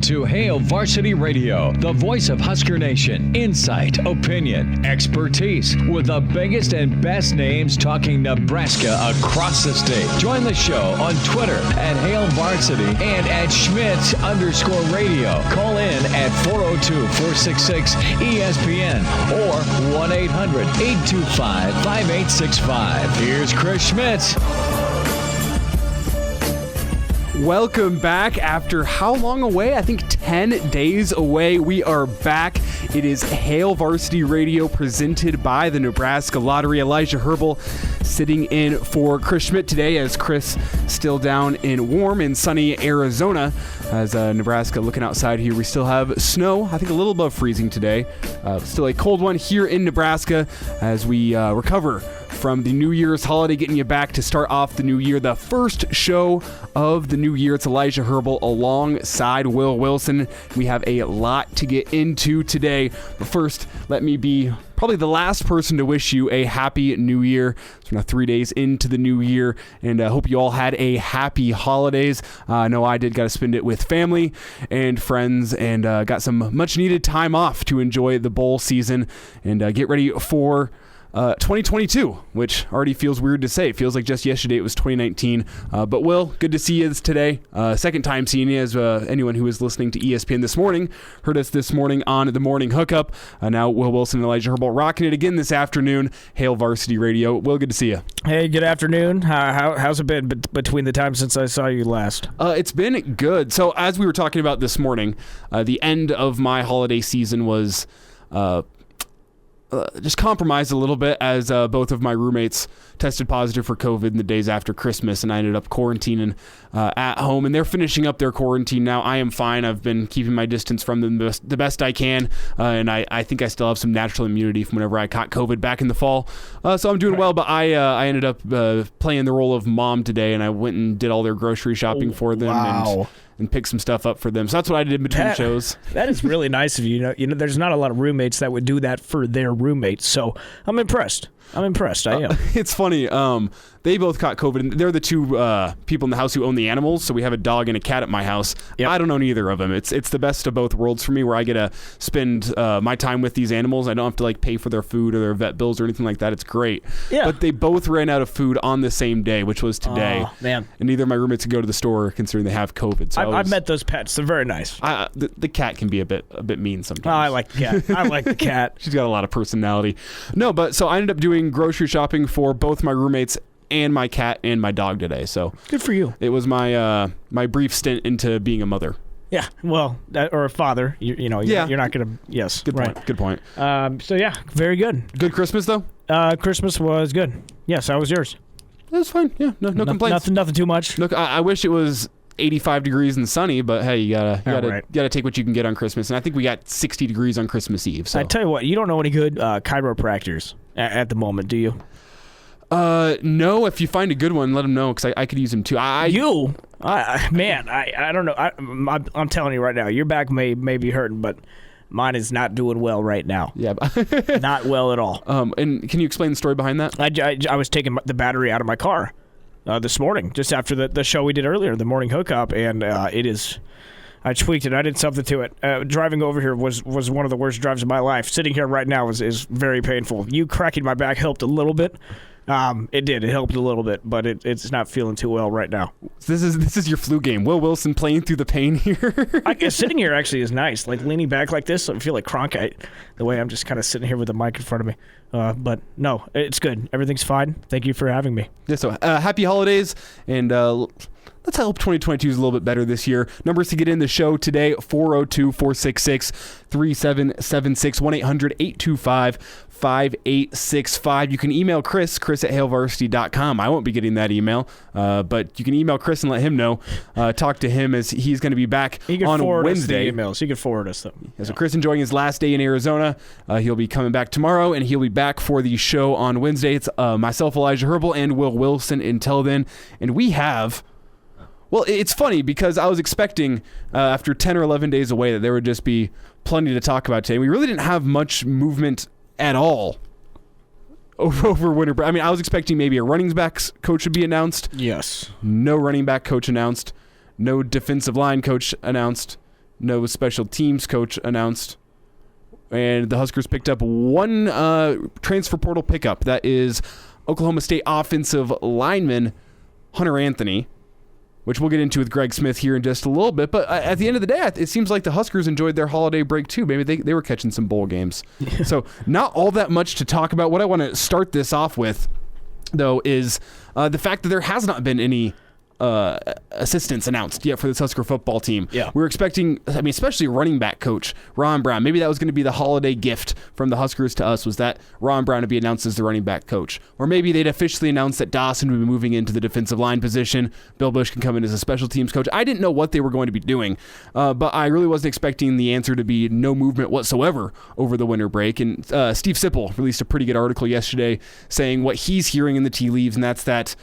to Hail Varsity Radio, the voice of Husker Nation. Insight, opinion, expertise, with the biggest and best names talking Nebraska across the state. Join the show on Twitter at Hail Varsity and at Schmitz_radio. Call in at 402-466-ESPN or 1-800-825-5865. Here's Chris Schmitz. Welcome back after how long away? I think 10 days away. We are back. It is Hail Varsity Radio presented by the Nebraska Lottery. Elijah Herbel sitting in for Chris Schmidt today as Chris still down in warm and sunny Arizona. As Nebraska looking outside here, we still have snow, I think a little above freezing today. Still a cold one here in Nebraska as we recover from the New Year's holiday, getting you back to start off the new year. The first show of the new year. It's Elijah Herbel alongside Will Wilson. We have a lot to get into today. But first, let me be probably the last person to wish you a happy new year. So we're now 3 days into the new year, and I hope you all had a happy holidays. I know I did. Got to spend it with family and friends, and got some much needed time off to enjoy the bowl season and get ready for 2022, which already feels weird to say. It feels like just yesterday it was 2019. But Will, good to see you today. Second time seeing you, as anyone who was listening to ESPN this morning heard us this morning on the morning hookup. Now Will Wilson and Elijah Herbel rocking it again this afternoon. Hail Varsity Radio. Will, good to see you. Hey, good afternoon. How's it been between the time since I saw you last? It's been good. So as we were talking about this morning, the end of my holiday season was just compromised a little bit as both of my roommates tested positive for COVID in the days after Christmas, and I ended up quarantining at home, and they're finishing up their quarantine now. I am fine. I've been keeping my distance from them the best I can, and I think I still have some natural immunity from whenever I caught COVID back in the fall, so I'm doing well. But I ended up playing the role of mom today, and I went and did all their grocery shopping for them and pick some stuff up for them. So that's what I did in between shows. That is really nice of you. You know, there's not a lot of roommates that would do that for their roommates, so I'm impressed. I am. It's funny. They both caught COVID, and they're the two people in the house who own the animals. So we have a dog and a cat at my house. Yep. I don't own either of them. It's the best of both worlds for me, where I get to spend my time with these animals. I don't have to pay for their food or their vet bills or anything like that. It's great. Yeah. But they both ran out of food on the same day, which was today. Oh, man. And neither of my roommates could go to the store considering they have COVID. So I've met those pets. They're very nice. The cat can be a bit mean sometimes. Oh, I like the cat. I like the cat. She's got a lot of personality. No, but so I ended up doing grocery shopping for both my roommates and my cat and my dog today. So good for you. It was my my brief stint into being a mother. Yeah, well, or a father. You're not gonna. Yes, good point. Good point. So yeah, very good. Good Christmas though. Christmas was good. Yes, how was yours? It was fine. Yeah, no complaints. Nothing too much. Look, I wish it was 85 degrees and sunny, but hey, you gotta take what you can get on Christmas. And I think we got 60 degrees on Christmas Eve. So I tell you what, you don't know any good chiropractors at the moment, do you? No. If you find a good one, let them know, because I could use them too. I don't know. I'm telling you right now, your back may be hurting, but mine is not doing well right now. Yeah, not well at all. And can you explain the story behind that? I was taking the battery out of my car this morning, just after the show we did earlier, the morning hookup, and I tweaked it. I did something to it. Driving over here was one of the worst drives of my life. Sitting here right now is very painful. You cracking my back helped a little bit. It did. It helped a little bit, but it's not feeling too well right now. This is your flu game. Will Wilson playing through the pain here. Sitting here actually is nice. Leaning back like this, I feel like Cronkite. The way I'm just kind of sitting here with the mic in front of me. But no, it's good. Everything's fine. Thank you for having me. Yeah. So happy holidays, and let's hope 2022 is a little bit better this year. Numbers to get in the show today: 402-466-3776, 1-800-825-5865. You can email Chris at hailvarsity.com. I won't be getting that email, but you can email Chris and let him know. Talk to him, as he's going to be back on Wednesday. Emails. He can forward us them. Yeah, so Chris enjoying his last day in Arizona. He'll be coming back tomorrow, and he'll be back for the show on Wednesday. It's myself, Elijah Herbel, and Will Wilson until then. And we have... Well, it's funny because I was expecting after 10 or 11 days away that there would just be plenty to talk about today. We really didn't have much movement at all over winter break. I mean, I was expecting maybe a running backs coach would be announced. Yes. No running back coach announced. No defensive line coach announced. no special teams coach announced. And the Huskers picked up one transfer portal pickup. That is Oklahoma State offensive lineman Hunter Anthony, which we'll get into with Greg Smith here in just a little bit. But at the end of the day, it seems like the Huskers enjoyed their holiday break too. Maybe they were catching some bowl games. So not all that much to talk about. What I want to start this off with, though, is the fact that there has not been any assistants announced yet for this Husker football team. Yeah. We were expecting, especially running back coach Ron Brown. Maybe that was going to be the holiday gift from the Huskers to us, was that Ron Brown to be announced as the running back coach. Or maybe they'd officially announced that Dawson would be moving into the defensive line position. Bill Busch can come in as a special teams coach. I didn't know what they were going to be doing, but I really wasn't expecting the answer to be no movement whatsoever over the winter break. And Steve Sipple released a pretty good article yesterday saying what he's hearing in the tea leaves, and that's that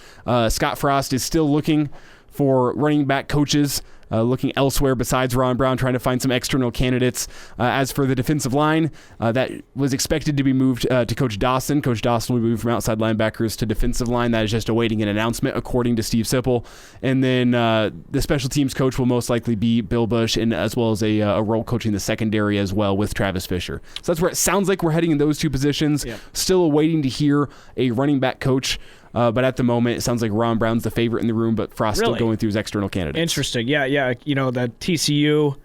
Scott Frost is still looking for running back coaches, looking elsewhere besides Ron Brown, trying to find some external candidates. As for the defensive line, that was expected to be moved to Coach Dawson. Coach Dawson will be moved from outside linebackers to defensive line. That is just awaiting an announcement, according to Steve Sipple. And then the special teams coach will most likely be Bill Busch, and as well as a role coaching the secondary as well with Travis Fisher. So that's where it sounds like we're heading in those two positions. Yeah. Still awaiting to hear a running back coach. But at the moment, it sounds like Ron Brown's the favorite in the room, but Frost still going through his external candidates. Interesting. Yeah. You know, the TCU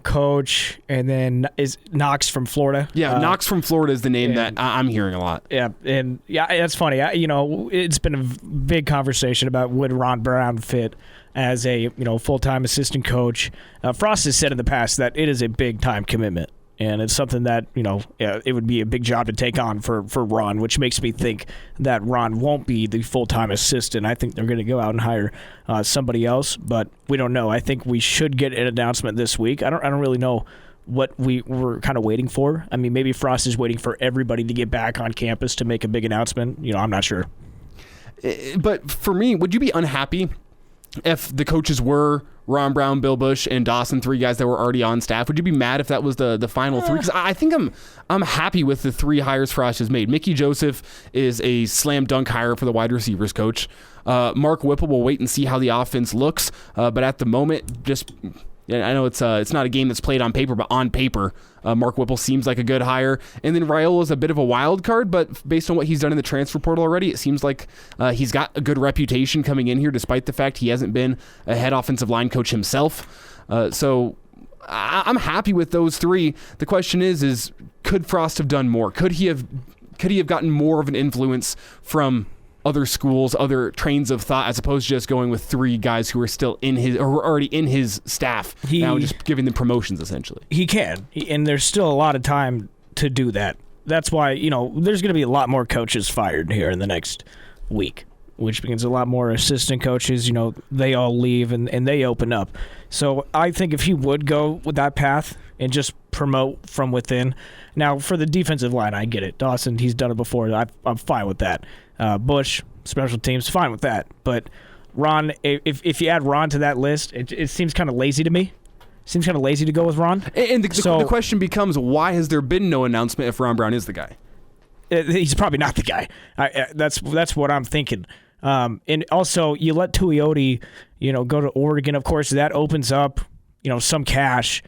coach, and then is Knox from Florida. Yeah, Knox from Florida is the name that I'm hearing a lot. Yeah, and that's funny. It's been a big conversation about would Ron Brown fit as a full-time assistant coach. Frost has said in the past that it is a big-time commitment. And it's something that, it would be a big job to take on for Ron, which makes me think that Ron won't be the full-time assistant. I think they're going to go out and hire somebody else, but we don't know. I think we should get an announcement this week. I don't really know what we were kind of waiting for. I mean, maybe Frost is waiting for everybody to get back on campus to make a big announcement. I'm not sure. But for me, would you be unhappy if the coaches were Ron Brown, Bill Busch, and Dawson, three guys that were already on staff? Would you be mad if that was the final three? Because I think I'm happy with the three hires Frost has made. Mickey Joseph is a slam dunk hire for the wide receivers coach. Mark Whipple will wait and see how the offense looks, but at the moment, I know it's not a game that's played on paper, but on paper, Mark Whipple seems like a good hire. And then Raiola is a bit of a wild card, but based on what he's done in the transfer portal already, it seems like he's got a good reputation coming in here, despite the fact he hasn't been a head offensive line coach himself. So I'm happy with those three. The question is could Frost have done more? Could he have gotten more of an influence from other schools, other trains of thought, as opposed to just going with three guys who are still already in his staff, now just giving them promotions, essentially? He can, and there's still a lot of time to do that. That's why, there's going to be a lot more coaches fired here in the next week, which means a lot more assistant coaches, they all leave and they open up. So I think if he would go with that path and just promote from within. Now, for the defensive line, I get it. Dawson, he's done it before. I'm fine with that. Bush, special teams, fine with that. But Ron, if you add Ron to that list, it seems kind of lazy to me. Seems kind of lazy to go with Ron. And the question becomes, why has there been no announcement if Ron Brown is the guy? He's probably not the guy. That's what I'm thinking. And also, you let Tuioti, go to Oregon. Of course, that opens up, some cash.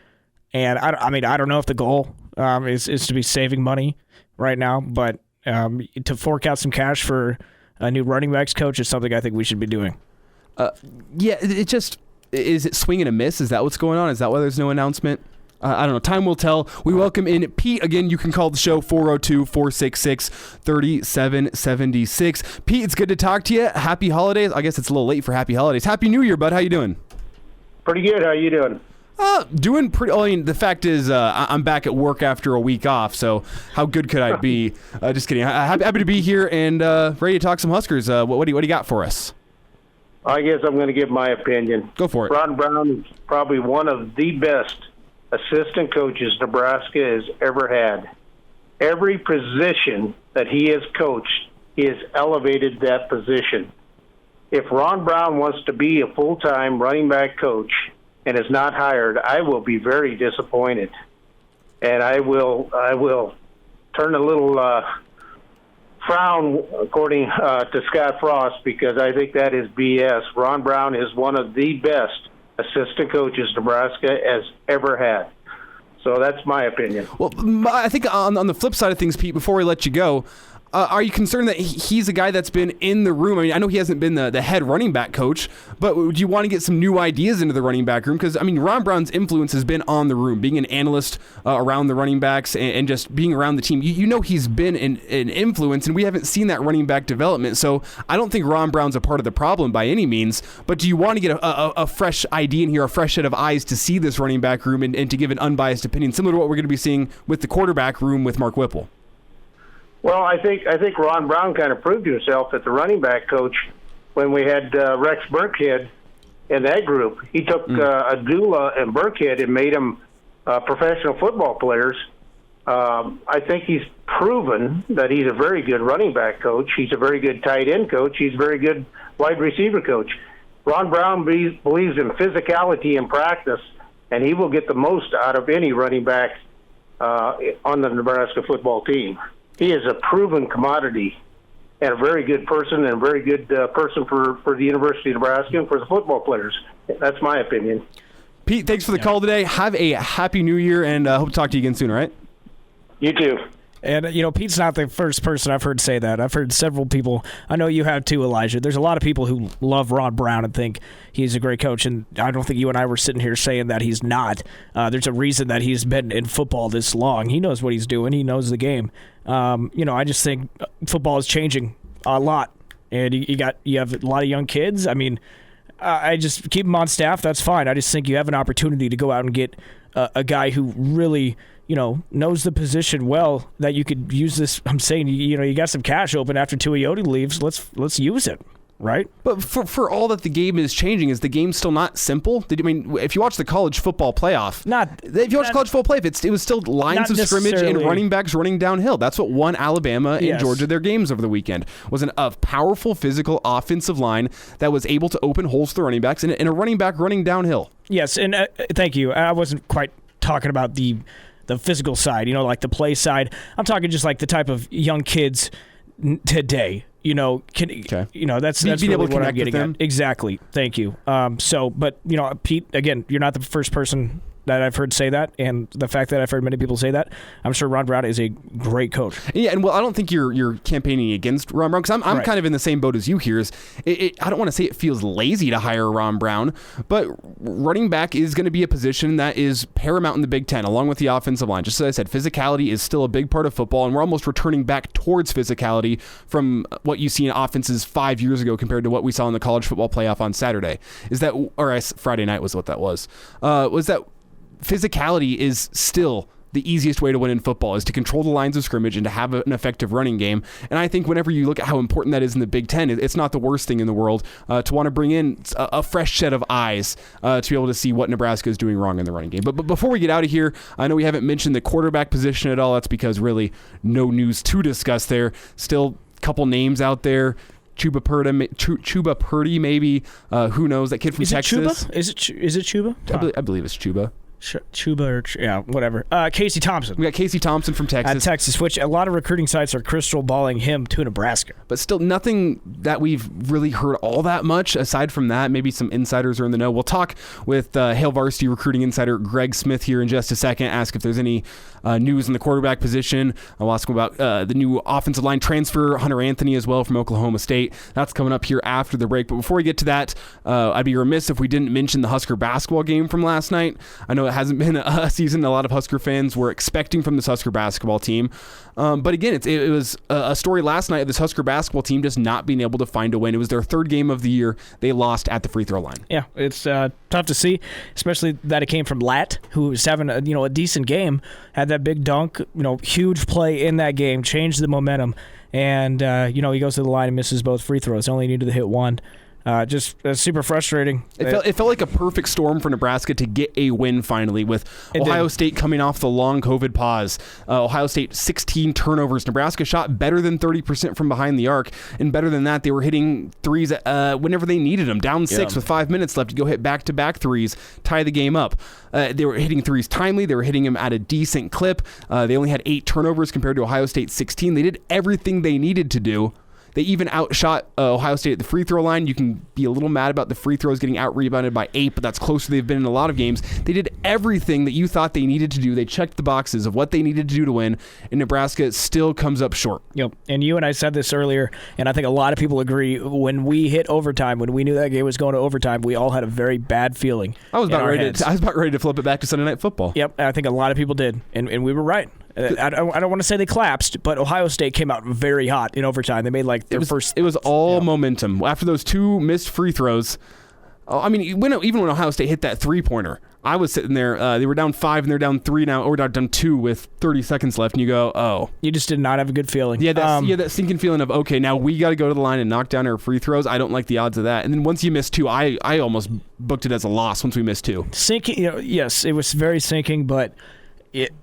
And I don't know if the goal is to be saving money right now, but to fork out some cash for a new running backs coach is something I think we should be doing. Yeah, is it swing and a miss? Is that what's going on? Is that why there's no announcement? I don't know. Time will tell. We welcome in Pete. Again, you can call the show 402-466-3776. Pete, it's good to talk to you. Happy holidays. I guess it's a little late for happy holidays. Happy New Year, bud. How you doing? Pretty good. How you doing? Doing pretty. I mean, the fact is, I'm back at work after a week off, so how good could I be? Just kidding. Happy to be here and ready to talk some Huskers. What do you got for us? I guess I'm going to give my opinion. Go for it. Ron Brown is probably one of the best assistant coaches Nebraska has ever had. Every position that he has coached, he has elevated that position. If Ron Brown wants to be a full-time running back coach and is not hired, I will be very disappointed. And I will turn a little frown according to Scott Frost, because I think that is BS. Ron Brown is one of the best assistant coaches Nebraska has ever had. So that's my opinion. Well, I think on the flip side of things, Pete, before we let you go, are you concerned that he's a guy that's been in the room? I mean, I know he hasn't been the head running back coach, but would you want to get some new ideas into the running back room? Because, I mean, Ron Brown's influence has been on the room, being an analyst around the running backs and just being around the team. You know he's been an influence, and we haven't seen that running back development. So I don't think Ron Brown's a part of the problem by any means, but do you want to get a fresh idea in here, a fresh set of eyes to see this running back room and to give an unbiased opinion, similar to what we're going to be seeing with the quarterback room with Mark Whipple? Well, I think Ron Brown kind of proved himself at the running back coach when we had Rex Burkhead in that group. He took Abdullah and Burkhead and made them professional football players. I think he's proven that he's a very good running back coach. He's a very good tight end coach. He's a very good wide receiver coach. Ron Brown believes in physicality in practice, and he will get the most out of any running back on the Nebraska football team. He is a proven commodity and a very good person and a very good person for the University of Nebraska and for the football players. That's my opinion. Pete, thanks for the call today. Have a happy new year, and hope to talk to you again soon, all right? You too. And, Pete's not the first person I've heard say that. I've heard several people. I know you have too, Elijah. There's a lot of people who love Ron Brown and think he's a great coach, and I don't think you and I were sitting here saying that he's not. There's a reason that he's been in football this long. He knows what he's doing. He knows the game. I just think football is changing a lot, and you have a lot of young kids. I mean, I just keep them on staff. That's fine. I just think you have an opportunity to go out and get a guy who really knows the position well, that you could use this. I'm saying, you got some cash open after Tuioti leaves. Let's use it, right? But for all that the game is changing, is the game still not simple? If you watch the college football playoff, it was still lines of scrimmage and running backs running downhill. That's what won Alabama and Georgia their games over the weekend. Was a powerful physical offensive line that was able to open holes to the running backs and a running back running downhill. Yes, and thank you. I wasn't quite talking about the physical side, like the play side. I'm talking just like the type of young kids today. That's being really able to what connect I'm getting with them. at. Exactly. Thank you. But Pete, again, you're not the first person that I've heard say that, and the fact that I've heard many people say that, I'm sure Ron Brown is a great coach. Yeah, and I don't think you're campaigning against Ron Brown, because I'm kind of in the same boat as you here. I don't want to say it feels lazy to hire Ron Brown, but running back is going to be a position that is paramount in the Big Ten, along with the offensive line. Just as I said, physicality is still a big part of football, and we're almost returning back towards physicality from what you see in offenses 5 years ago compared to what we saw in the college football playoff on Saturday. Friday night was what that was. Was that physicality is still the easiest way to win in football, is to control the lines of scrimmage and to have an effective running game. And I think whenever you look at how important that is in the Big Ten, it's not the worst thing in the world to want to bring in a fresh set of eyes to be able to see what Nebraska is doing wrong in the running game. But before we get out of here, I know we haven't mentioned the quarterback position at all. That's because really no news to discuss there. Still a couple names out there. Chuba Purdy, maybe. Who knows? That kid from Texas. Is it Chuba? I believe it's Chuba. Chuba, whatever. Casey Thompson. We got Casey Thompson from Texas. At Texas, which a lot of recruiting sites are crystal balling him to Nebraska. But still, nothing that we've really heard all that much. Aside from that, maybe some insiders are in the know. We'll talk with Hail Varsity recruiting insider Greg Smith here in just a second, ask if there's any news in the quarterback position. I'll ask him about the new offensive line transfer, Hunter Anthony as well from Oklahoma State. That's coming up here after the break. But before we get to that, I'd be remiss if we didn't mention the Husker basketball game from last night. I know it hasn't been a season a lot of Husker fans were expecting from this Husker basketball team. But again, it was a story last night of this Husker basketball team just not being able to find a win. It was their third game of the year. They lost at the free throw line. Yeah, it's tough to see, especially that it came from Lat, who was having a decent game, had that big dunk, huge play in that game, changed the momentum, and he goes to the line and misses both free throws. Only needed to hit one. Just super frustrating. It felt like a perfect storm for Nebraska to get a win finally, with Ohio State coming off the long COVID pause. Ohio State 16 turnovers. Nebraska shot better than 30% from behind the arc, and better than that, they were hitting threes whenever they needed them. Down 6 with 5 minutes left to go hit back-to-back threes, tie the game up. They were hitting threes timely. They were hitting them at a decent clip. They only had 8 turnovers compared to Ohio State's 16. They did everything they needed to do They even outshot Ohio State at the free throw line. You can be a little mad about the free throws getting out-rebounded by 8, but that's closer they've been in a lot of games. They did everything that you thought they needed to do. They checked the boxes of what they needed to do to win, and Nebraska still comes up short. Yep, and you and I said this earlier, and I think a lot of people agree. When we hit overtime, when we knew that game was going to overtime, we all had a very bad feeling. I was about ready to flip it back to Sunday Night Football. Yep, I think a lot of people did, and we were right. I don't want to say they collapsed, but Ohio State came out very hot in overtime. They made first. It was all momentum. After those 2 missed free throws, I mean, even when Ohio State hit that 3-pointer, I was sitting there. They were down 5 and they're down 3 now, or down 2 with 30 seconds left, and you go, oh. You just did not have a good feeling. Yeah, that sinking feeling of, okay, now we got to go to the line and knock down our free throws. I don't like the odds of that. And then once you miss 2, I almost booked it as a loss once we missed 2. Sinking, yes, it was very sinking, but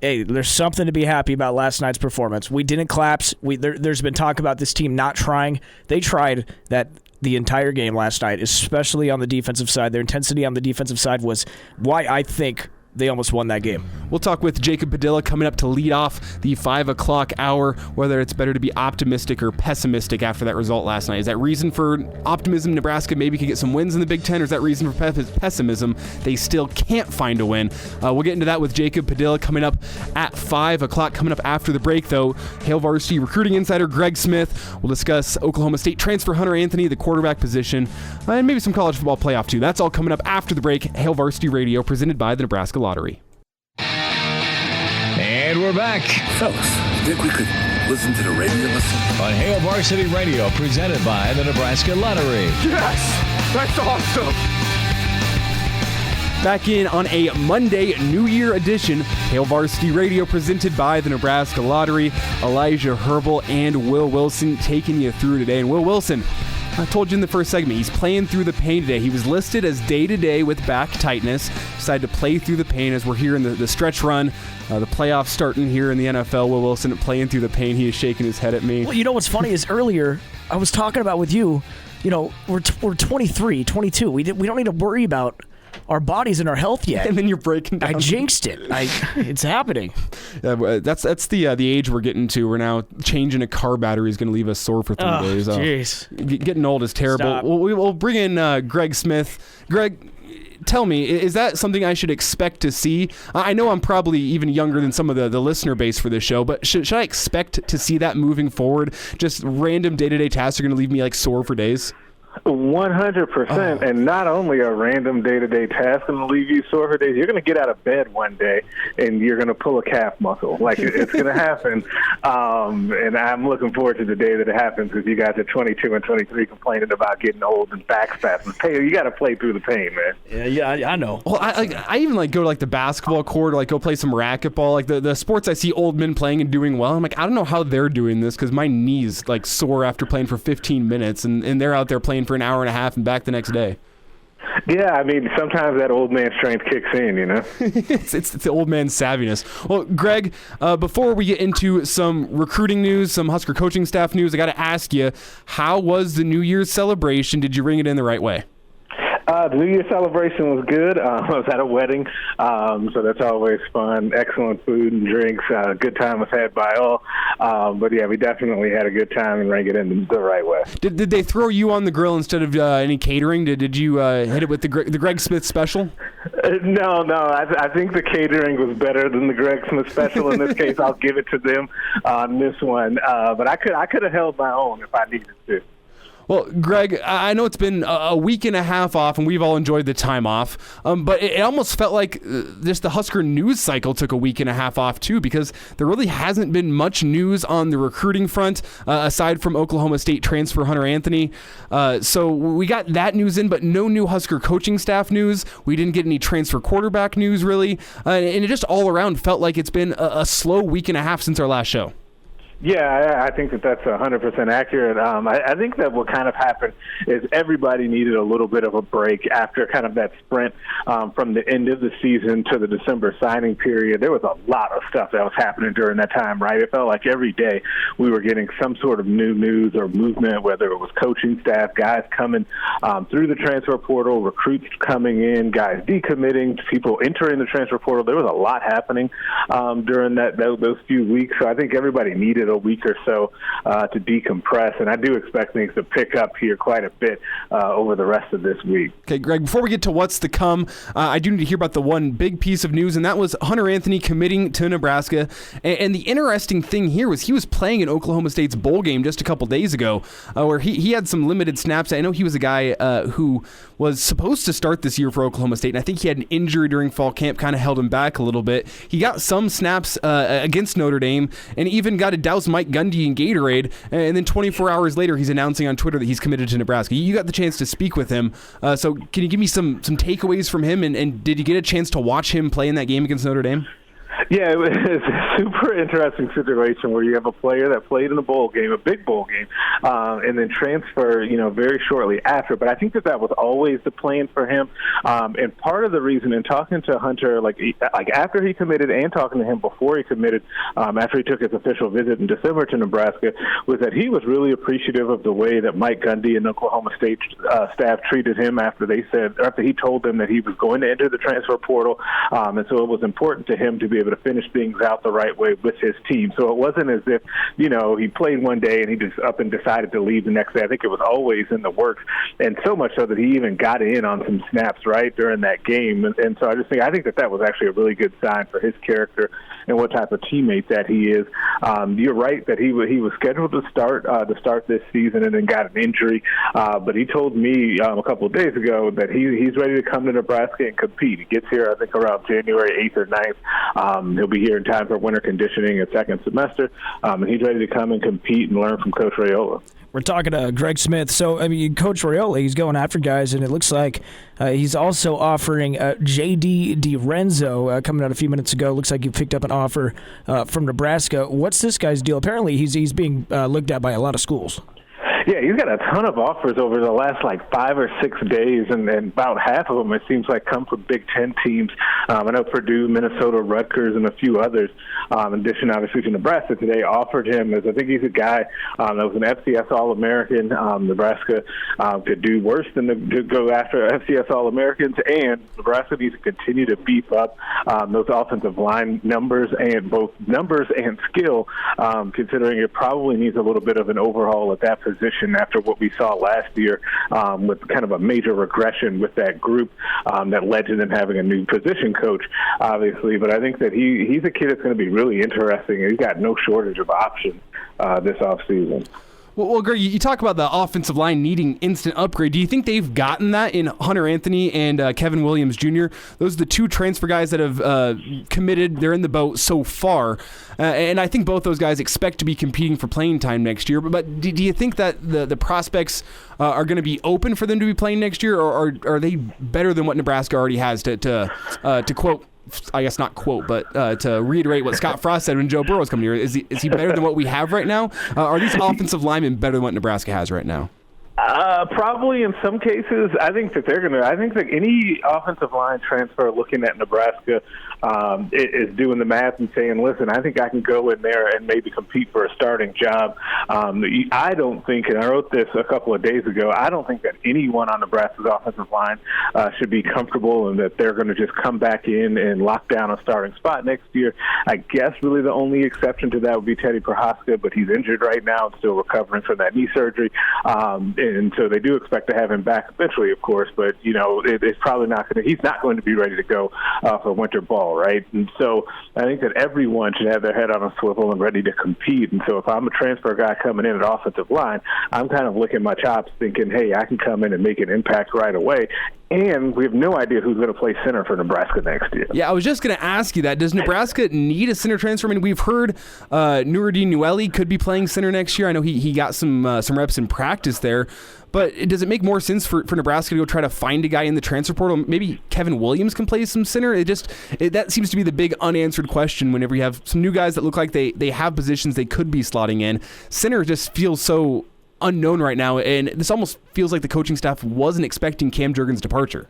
hey, there's something to be happy about last night's performance. We didn't collapse. There's been talk about this team not trying. They tried that the entire game last night, especially on the defensive side. Their intensity on the defensive side was why I think they almost won that game. We'll talk with Jacob Padilla coming up to lead off the 5 o'clock hour, whether it's better to be optimistic or pessimistic after that result last night. Is that reason for optimism Nebraska maybe could get some wins in the Big Ten, or is that reason for pessimism they still can't find a win? We'll get into that with Jacob Padilla coming up at 5 o'clock. Coming up after the break, though, Hail Varsity recruiting insider Greg Smith will discuss Oklahoma State transfer Hunter Anthony, the quarterback position, and maybe some college football playoff too. That's all coming up after the break. Hail Varsity Radio, presented by the Nebraska Lottery. And we're back Fellas, think we could listen to the radio lesson? on Hail Varsity Radio, presented by the Nebraska Lottery. Yes! That's awesome! Back in on a Monday New Year edition, Hail Varsity Radio, presented by the Nebraska Lottery. Elijah Herbel and Will Wilson taking you through today. And Will Wilson, I told you in the first segment, he's playing through the pain today. He was listed as day-to-day with back tightness. Decided to play through the pain as we're here in the stretch run. The playoffs starting here in the NFL. Will Wilson playing through the pain. He is shaking his head at me. Well, you know what's funny is earlier I was talking about with you, we're 23, 22. We don't need to worry about our bodies and our health yet. And then you're breaking down. I jinxed it. It's happening. That's the age we're getting to. We're now changing a car battery is going to leave us sore for 3 days. Jeez. Getting old is terrible. Stop. We'll bring in Greg Smith. Greg, tell me, is that something I should expect to see? I know I'm probably even younger than some of the listener base for this show, but should I expect to see that moving forward? Just random day-to-day tasks are going to leave me sore for days? 100%, and not only a random day-to-day task going to leave you sore for days, you're going to get out of bed one day and you're going to pull a calf muscle. It's going to happen, and I'm looking forward to the day that it happens, because you guys are 22 and 23 complaining about getting old and back spasms. Hey, you got to play through the pain, man. Yeah, I know. Well, I even go to the basketball court, or go play some racquetball. The sports I see old men playing and doing well, I'm I don't know how they're doing this, because my knees sore after playing for 15 minutes, and they're out there playing for an hour and a half and back the next day. Yeah, I mean, sometimes that old man strength kicks in, it's the old man savviness. Well, Greg, before we get into some recruiting news, some Husker coaching staff news, I got to ask you, how was the New Year's celebration? Did you ring it in the right way? The New Year's celebration was good. I was at a wedding, so that's always fun. Excellent food and drinks. Good time was had by all. But, yeah, we definitely had a good time and rang it in the right way. Did they throw you on the grill instead of any catering? Did you hit it with the Greg Smith special? No. I think the catering was better than the Greg Smith special. In this case, I'll give it to them on this one. But I could have held my own if I needed to. Well, Greg, I know it's been a week and a half off, and we've all enjoyed the time off, but it almost felt like just the Husker news cycle took a week and a half off, too, because there really hasn't been much news on the recruiting front, aside from Oklahoma State transfer Hunter Anthony. So we got that news in, but no new Husker coaching staff news. We didn't get any transfer quarterback news, really, and it just all around felt like it's been a slow week and a half since our last show. Yeah, I think that's 100% accurate. I think that what kind of happened is everybody needed a little bit of a break after kind of that sprint from the end of the season to the December signing period. There was a lot of stuff that was happening during that time, right? It felt like every day we were getting some sort of new news or movement, whether it was coaching staff, guys coming through the transfer portal, recruits coming in, guys decommitting, people entering the transfer portal. There was a lot happening during those few weeks, so I think everybody needed a week or so to decompress, and I do expect things to pick up here quite a bit over the rest of this week. Okay, Greg, before we get to what's to come, I do need to hear about the one big piece of news, and that was Hunter Anthony committing to Nebraska. And the interesting thing here was he was playing in Oklahoma State's bowl game just a couple days ago, where he had some limited snaps. I know he was a guy who was supposed to start this year for Oklahoma State, and I think he had an injury during fall camp, kind of held him back a little bit. He got some snaps against Notre Dame, and even got to douse Mike Gundy in Gatorade, and then 24 hours later, he's announcing on Twitter that he's committed to Nebraska. You got the chance to speak with him, so can you give me some takeaways from him, and did you get a chance to watch him play in that game against Notre Dame? Yeah, it was a super interesting situation where you have a player that played in a bowl game, a big bowl game, and then transfer, very shortly after. But I think that was always the plan for him. And part of the reason, in talking to Hunter, like after he committed and talking to him before he committed, after he took his official visit in December to Nebraska, was that he was really appreciative of the way that Mike Gundy and Oklahoma State staff treated him after he told them that he was going to enter the transfer portal. And so it was important to him to be able to finish things out the right way with his team. So it wasn't as if, he played one day and he just up and decided to leave the next day. I think it was always in the works, and so much so that he even got in on some snaps right during that game. And so I think that was actually a really good sign for his character and what type of teammate that he is. You're right that he was scheduled to start this season and then got an injury, but he told me a couple of days ago that he's ready to come to Nebraska and compete. He gets here, I think, around January 8th or 9th. He'll be here in time for winter conditioning a second semester, and he's ready to come and compete and learn from Coach Raiola. We're talking to Greg Smith. So, Coach Raiola, he's going after guys, and it looks like he's also offering J.D. DiRenzo coming out a few minutes ago. Looks like he picked up an offer from Nebraska. What's this guy's deal? Apparently, he's being looked at by a lot of schools. Yeah, he's got a ton of offers over the last 5 or 6 days, and about half of them, it seems like, come from Big Ten teams. I know Purdue, Minnesota, Rutgers, and a few others. In addition, obviously, to Nebraska today, offered him, as I think he's a guy that was an FCS All-American. Nebraska could do worse than to go after FCS All-Americans, and Nebraska needs to continue to beef up those offensive line numbers and skill, considering it probably needs a little bit of an overhaul at that position after what we saw last year, with kind of a major regression with that group that led to them having a new position coach, obviously. But I think that he's a kid that's going to be really interesting, and he's got no shortage of options this offseason. Well, Greg, you talk about the offensive line needing instant upgrade. Do you think they've gotten that in Hunter Anthony and Kevin Williams Jr.? Those are the two transfer guys that have committed. They're in the boat so far. And I think both those guys expect to be competing for playing time next year. But do you think that the prospects are going to be open for them to be playing next year, or are they better than what Nebraska already has? To quote, I guess not quote, but to reiterate what Scott Frost said when Joe Burrow was coming here, is he better than what we have right now? Are these offensive linemen better than what Nebraska has right now? Probably in some cases. I think that any offensive line transfer looking at Nebraska is doing the math and saying, listen, I think I can go in there and maybe compete for a starting job. I don't think, and I wrote this a couple of days ago, I don't think that anyone on Nebraska's offensive line should be comfortable and that they're going to just come back in and lock down a starting spot next year. I guess really the only exception to that would be Teddy Prohaska, but he's injured right now and still recovering from that knee surgery. And so they do expect to have him back eventually, of course, but, it's probably he's not going to be ready to go for winter ball, right? And so I think that everyone should have their head on a swivel and ready to compete. And so if I'm a transfer guy coming in at offensive line, I'm kind of licking my chops thinking, hey, I can come in and make an impact right away. And we have no idea who's going to play center for Nebraska next year. Yeah, I was just going to ask you that. Does Nebraska need a center transfer? I mean, we've heard Nuruddin Nueli could be playing center next year. I know he got some reps in practice there. But does it make more sense for Nebraska to go try to find a guy in the transfer portal? Maybe Kevin Williams can play some center? That seems to be the big unanswered question whenever you have some new guys that look like they have positions they could be slotting in. Center just feels so unknown right now, and this almost feels like the coaching staff wasn't expecting Cam Jurgens' departure.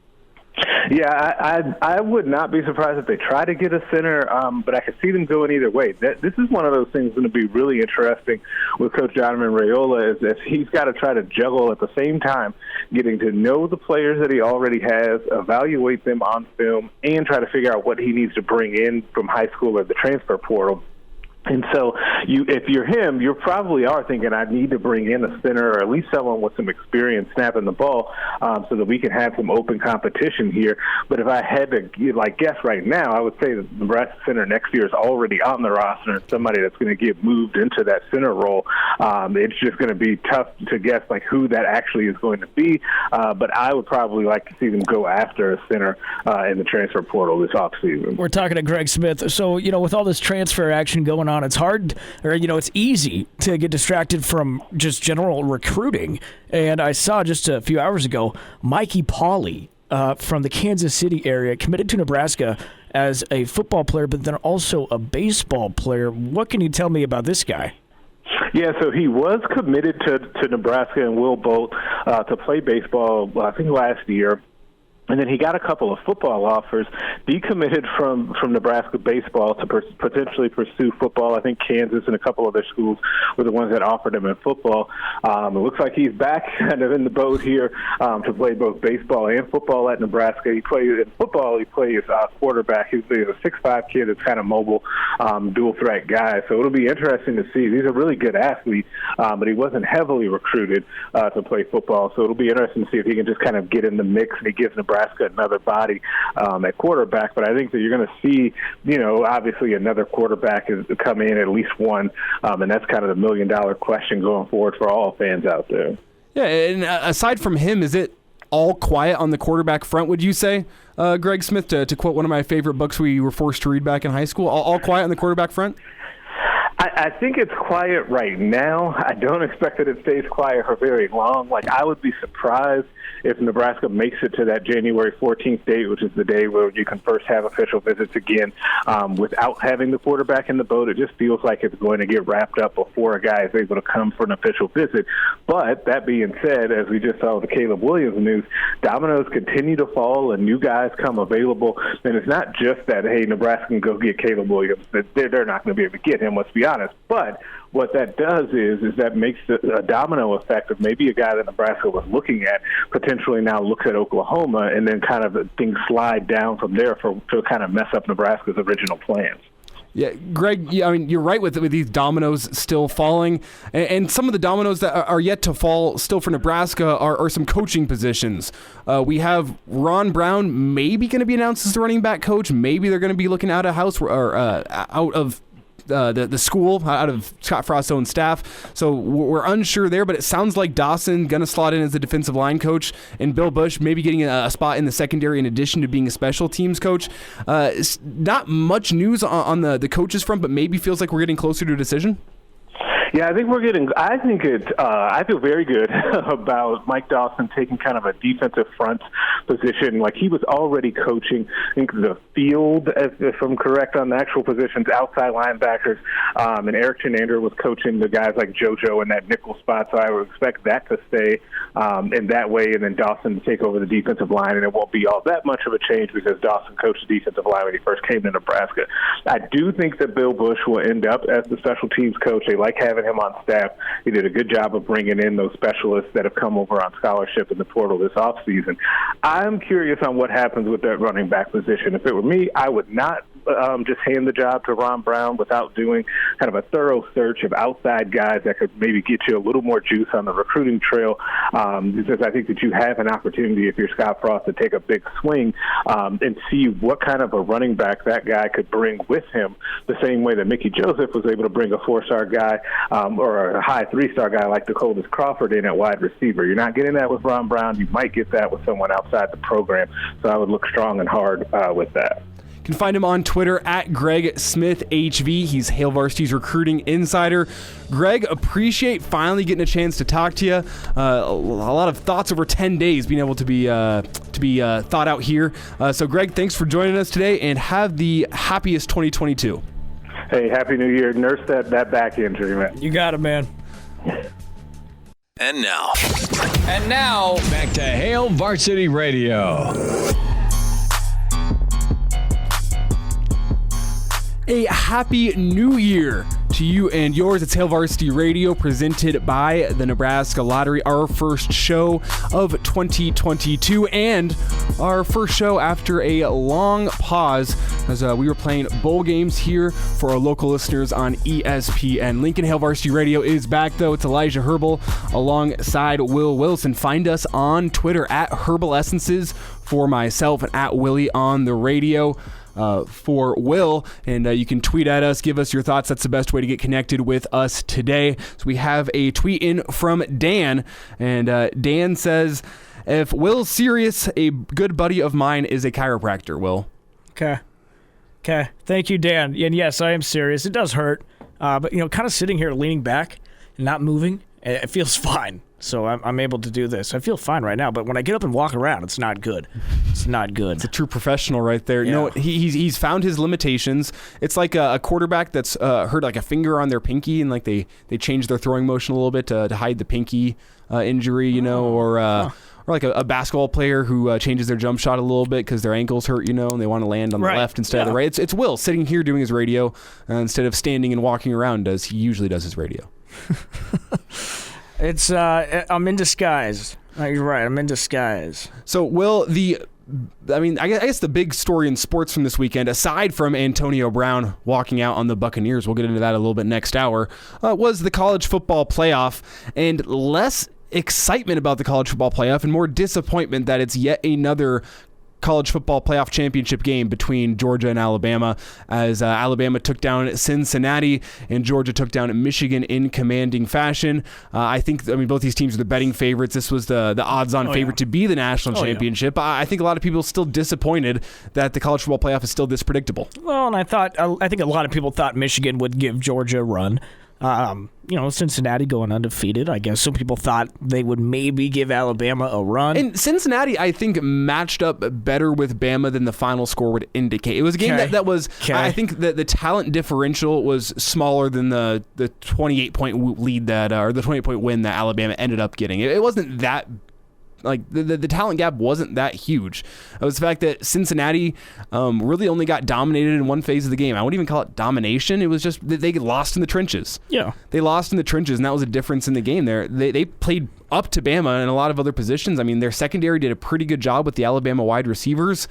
Yeah, I would not be surprised if they try to get a center, but I could see them going either way. This is one of those things going to be really interesting with Coach Donovan Raiola, is that he's got to try to juggle at the same time getting to know the players that he already has, evaluate them on film, and try to figure out what he needs to bring in from high school or the transfer portal. And so if you're him, you probably are thinking, I need to bring in a center or at least someone with some experience snapping the ball so that we can have some open competition here. But if I had to guess right now, I would say that the Nebraska center next year is already on the roster and somebody that's going to get moved into that center role. It's just going to be tough to guess who that actually is going to be. But I would probably like to see them go after a center in the transfer portal this offseason. We're talking to Greg Smith. So, with all this transfer action going on, it's hard, or it's easy to get distracted from just general recruiting. And I saw just a few hours ago, Mikey Pauley from the Kansas City area committed to Nebraska as a football player, but then also a baseball player. What can you tell me about this guy? Yeah, so he was committed to Nebraska and will both to play baseball, I think last year. And then he got a couple of football offers, decommitted from Nebraska baseball to potentially pursue football. I think Kansas and a couple other schools were the ones that offered him in football. It looks like he's back kind of in the boat here to play both baseball and football at Nebraska. He plays in football. He plays quarterback. He's a 6'5" kid that's kind of mobile, dual threat guy. So it'll be interesting to see. He's a really good athlete, but he wasn't heavily recruited to play football. So it'll be interesting to see if he can just kind of get in the mix and he gives Nebraska another body at quarterback. But I think that you're going to see, obviously another quarterback is come in, at least one, and that's kind of the $1 million question going forward for all fans out there. Yeah, and aside from him, is it all quiet on the quarterback front, would you say, Greg Smith, to quote one of my favorite books we were forced to read back in high school, all quiet on the quarterback front? I think it's quiet right now. I don't expect that it stays quiet for very long. I would be surprised if Nebraska makes it to that January 14th date, which is the day where you can first have official visits again, without having the quarterback in the boat. It just feels like it's going to get wrapped up before a guy is able to come for an official visit. But that being said, as we just saw with the Caleb Williams news, dominoes continue to fall and new guys come available. And it's not just that, hey, Nebraska can go get Caleb Williams. They're not going to be able to get him, let's be honest. But what that does is that makes a domino effect of maybe a guy that Nebraska was looking at potentially now looks at Oklahoma, and then kind of things slide down from there to kind of mess up Nebraska's original plans. Yeah, Greg, you're right with these dominoes still falling, and some of the dominoes that are yet to fall still for Nebraska are some coaching positions. We have Ron Brown maybe going to be announced as the running back coach. Maybe they're going to be looking out of the school, out of Scott Frost's own staff. So we're unsure there, but it sounds like Dawson going to slot in as the defensive line coach, and Bill Bush maybe getting a spot in the secondary in addition to being a special teams coach. Not much news on the coaches front, but maybe feels like we're getting closer to a decision. Yeah, I feel very good about Mike Dawson taking kind of a defensive front position. He was already coaching, I think, the field, if I'm correct on the actual positions, outside linebackers, and Eric Chenander was coaching the guys like JoJo in that nickel spot, so I would expect that to stay in that way, and then Dawson to take over the defensive line, and it won't be all that much of a change because Dawson coached the defensive line when he first came to Nebraska. I do think that Bill Bush will end up as the special teams coach. They like having him on staff. He did a good job of bringing in those specialists that have come over on scholarship in the portal this offseason. I'm curious on what happens with that running back position. If it were me, I would not just hand the job to Ron Brown without doing kind of a thorough search of outside guys that could maybe get you a little more juice on the recruiting trail, because I think that you have an opportunity, if you're Scott Frost, to take a big swing and see what kind of a running back that guy could bring with him, the same way that Mickey Joseph was able to bring a 4-star guy or a high 3-star guy like Dakotas Crawford in at wide receiver. You're not getting that with Ron Brown. You might get that with someone outside the program. So I would look strong and hard with that. You can find him on Twitter at Greg Smith HV. He's Hail Varsity's recruiting insider. Greg, appreciate finally getting a chance to talk to you. A lot of thoughts over 10 days being able to be thought out here. So, Greg, thanks for joining us today, and have the happiest 2022. Hey, Happy New Year. Nurse that back injury, man. You got it, man. And now, back to Hail Varsity Radio. A happy new year to you and yours. It's Hail Varsity Radio, presented by the Nebraska Lottery, our first show of 2022, and our first show after a long pause as we were playing bowl games here for our local listeners on ESPN. Lincoln Hail Varsity Radio is back, though. It's Elijah Herbel alongside Will Wilson. Find us on Twitter at Herbal Essences for myself and at Willie on the radio for Will, and you can tweet at us, give us your thoughts. That's the best way to get connected with us today. So we have a tweet in from Dan, and Dan says, if Will's serious, a good buddy of mine is a chiropractor. Will. Okay. Thank you, Dan. And yes, I am serious. It does hurt, but kind of sitting here leaning back and not moving, it feels fine. So I'm able to do this. I feel fine right now, but when I get up and walk around, it's not good. It's not good. It's a true professional right there. Yeah. No, he's found his limitations. It's like a quarterback that's hurt like a finger on their pinky, and like they change their throwing motion a little bit to hide the pinky injury, or like a basketball player who changes their jump shot a little bit because their ankles hurt, and they want to land on the left instead of the right. It's Will sitting here doing his radio instead of standing and walking around as he usually does his radio. It's I'm in disguise. You're right. I'm in disguise. So, Will, I guess the big story in sports from this weekend, aside from Antonio Brown walking out on the Buccaneers, we'll get into that a little bit next hour, was the college football playoff, and less excitement about the college football playoff and more disappointment that it's yet another college football playoff championship game between Georgia and Alabama, as Alabama took down Cincinnati and Georgia took down Michigan in commanding fashion. I think both these teams are the betting favorites. This was the odds-on favorite to be the national championship. Yeah. I think a lot of people are still disappointed that the college football playoff is still this predictable. Well, and I think a lot of people thought Michigan would give Georgia a run. Cincinnati going undefeated. I guess some people thought they would maybe give Alabama a run. And Cincinnati, I think, matched up better with Bama than the final score would indicate. It was a game that was, I think that the talent differential was smaller than the 28-point lead or the 28-point win that Alabama ended up getting. It wasn't that. Like the talent gap wasn't that huge. It was the fact that Cincinnati really only got dominated in one phase of the game. I wouldn't even call it domination. It was just that they lost in the trenches. Yeah, they lost in the trenches, and that was a difference in the game. There, they played up to Bama in a lot of other positions. Their secondary did a pretty good job with the Alabama wide receivers.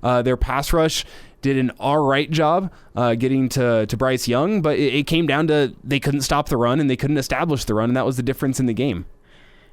Their pass rush did an all right job getting to Bryce Young, but it came down to they couldn't stop the run and they couldn't establish the run, and that was the difference in the game.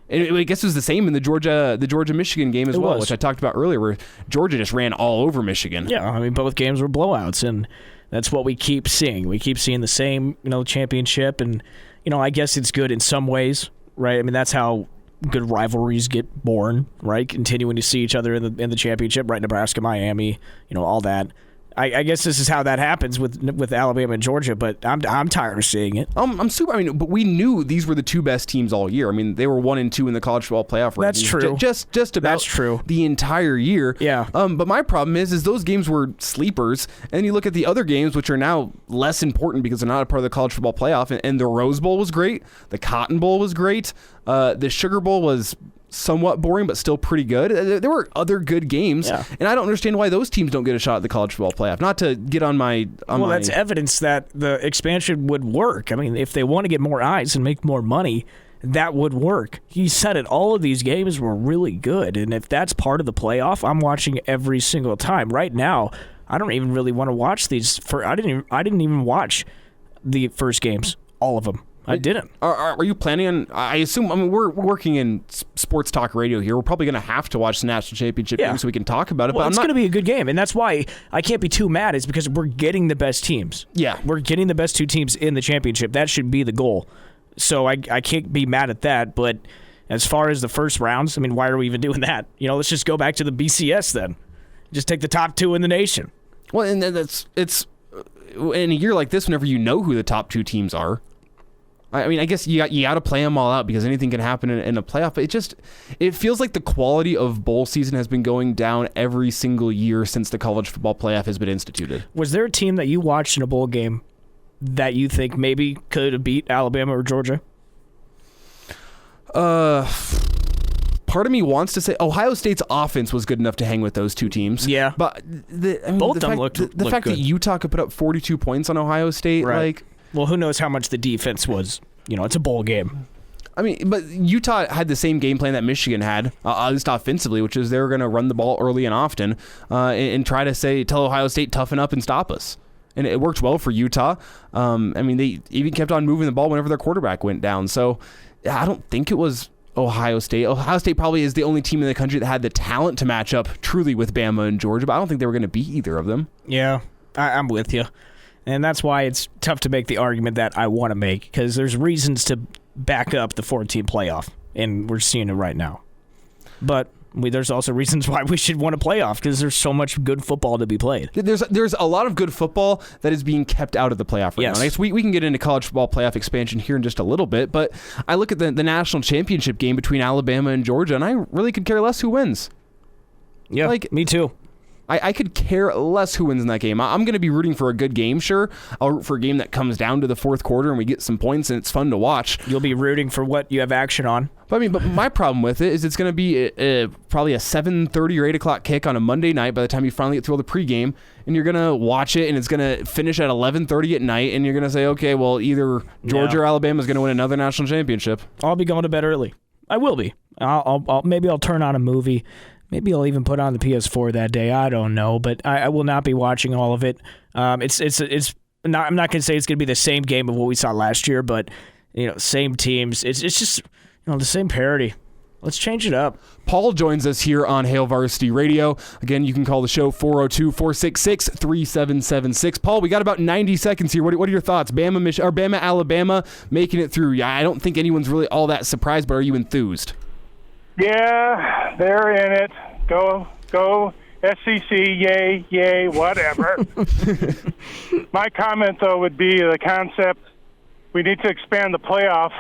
And I guess it was the same in the Georgia-Michigan game as well, which I talked about earlier, where Georgia just ran all over Michigan. Yeah, both games were blowouts, and that's what we keep seeing. We keep seeing the same, championship, and, I guess it's good in some ways, right? That's how good rivalries get born, right? Continuing to see each other in the championship, right? Nebraska, Miami, all that. I guess this is how that happens with Alabama and Georgia, but I'm tired of seeing it. I'm super. But we knew these were the two best teams all year. They were 1 and 2 in the college football playoff rankings. That's true. Just about That's true. The entire year. Yeah. But my problem is those games were sleepers, and you look at the other games, which are now less important because they're not a part of the college football playoff. And the Rose Bowl was great. The Cotton Bowl was great. The Sugar Bowl was somewhat boring, but still pretty good. There were other good games, and I don't understand why those teams don't get a shot at the college football playoff. Not to get on my... that's evidence that the expansion would work. If they want to get more eyes and make more money, that would work. He said it. All of these games were really good, and if that's part of the playoff, I'm watching every single time. Right now, I don't even really want to watch these. I didn't even watch the first games, all of them. I didn't. Are you planning on... I assume... we're working in sports talk radio here. We're probably going to have to watch the national championship game so we can talk about it. Well, it's going to be a good game, and that's why I can't be too mad. It's because we're getting the best teams. Yeah. We're getting the best two teams in the championship. That should be the goal. So I can't be mad at that, but as far as the first rounds, why are we even doing that? Let's just go back to the BCS then. Just take the top 2 in the nation. Well, and it's in a year like this, whenever you know who the top 2 teams are, I guess you got to play them all out because anything can happen in a playoff. But it feels like the quality of bowl season has been going down every single year since the college football playoff has been instituted. Was there a team that you watched in a bowl game that you think maybe could have beat Alabama or Georgia? Part of me wants to say Ohio State's offense was good enough to hang with those two teams. Yeah, but both of them looked the fact good. that Utah could put up 42 points on Ohio State, right. Well, who knows how much the defense was? It's a bowl game. I mean, but Utah had the same game plan that Michigan had, at least offensively, which is they were going to run the ball early and often and try to tell Ohio State, toughen up and stop us. And it worked well for Utah. I mean, they even kept on moving the ball whenever their quarterback went down. So I don't think it was Ohio State. Ohio State probably is the only team in the country that had the talent to match up truly with Bama and Georgia, but I don't think they were going to beat either of them. Yeah, I'm with you. And that's why it's tough to make the argument that I want to make, because there's reasons to back up the 14 playoff, and we're seeing it right now. But there's also reasons why we should want a playoff, because there's so much good football to be played. There's a lot of good football that is being kept out of the playoff right now. I guess we can get into college football playoff expansion here in just a little bit, but I look at the national championship game between Alabama and Georgia, and I really could care less who wins. Yeah, me too. I could care less who wins in that game. I'm going to be rooting for a good game, sure. I'll root for a game that comes down to the fourth quarter and we get some points and it's fun to watch. You'll be rooting for what you have action on. But my problem with it is it's going to be probably a 7:30 or 8 o'clock kick on a Monday night by the time you finally get through all the pregame, and you're going to watch it and it's going to finish at 11:30 at night, and you're going to say, okay, well, either Georgia or Alabama is going to win another national championship. I'll be going to bed early. I will be. Maybe I'll turn on a movie. Maybe I'll even put on the PS4 that day. I don't know, but I will not be watching all of it. It's not. I'm not going to say it's going to be the same game of what we saw last year, but same teams. It's just the same parity. Let's change it up. Paul joins us here on Hail Varsity Radio. Again, you can call the show 402-466-3776. Paul, we got about 90 seconds here. What are your thoughts? Bama, Alabama making it through. Yeah, I don't think anyone's really all that surprised, but are you enthused? Yeah, they're in it. Go, SEC, yay, whatever. My comment, though, would be the concept, we need to expand the playoff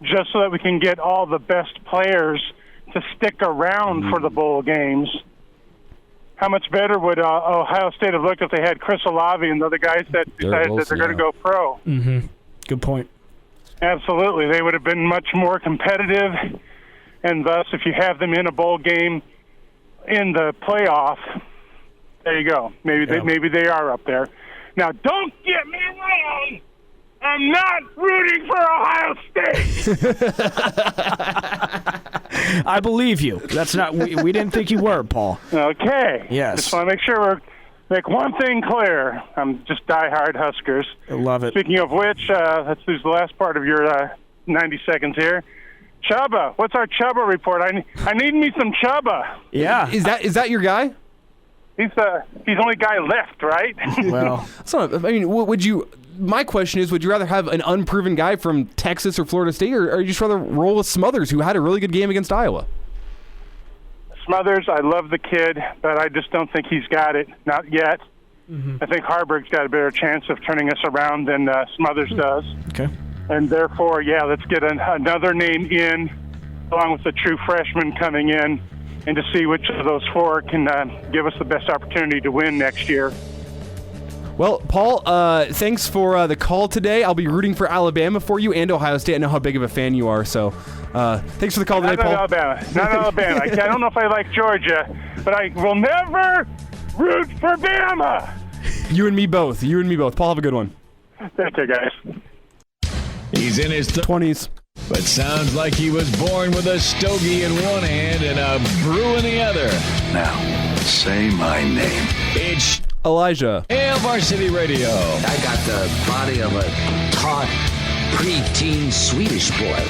just so that we can get all the best players to stick around for the bowl games. How much better would Ohio State have looked if they had Chris Olave and the other guys that decided that they're going to go pro? Mm-hmm. Good point. Absolutely. They would have been much more competitive. And thus, if you have them in a bowl game in the playoff, there you go. Maybe they are up there. Now, don't get me wrong. I'm not rooting for Ohio State. I believe you. That's not. We didn't think you were, Paul. Okay. Yes. Just want to make one thing clear. I'm just diehard Huskers. I love it. Speaking of which, let's lose the last part of your 90 seconds here. Chubba, what's our Chubba report? I need me some Chubba. Yeah, is that your guy? He's the only guy left, right? Well, would you? My question is, would you rather have an unproven guy from Texas or Florida State, or you just rather roll with Smothers, who had a really good game against Iowa? Smothers, I love the kid, but I just don't think he's got it. Not yet. Mm-hmm. I think Harburg's got a better chance of turning us around than Smothers does. Okay. And therefore, let's get another name in, along with the true freshman coming in, and to see which of those four can give us the best opportunity to win next year. Well, Paul, thanks for the call today. I'll be rooting for Alabama for you and Ohio State. I know how big of a fan you are, so thanks for the call today, Paul. Not Alabama. I don't know if I like Georgia, but I will never root for Bama. You and me both. Paul, have a good one. Take care, guys. He's in his 20s. But sounds like he was born with a stogie in one hand and a brew in the other. Now, say my name. It's Elijah. Hail Varsity Radio. I got the body of a taut, preteen Swedish boy.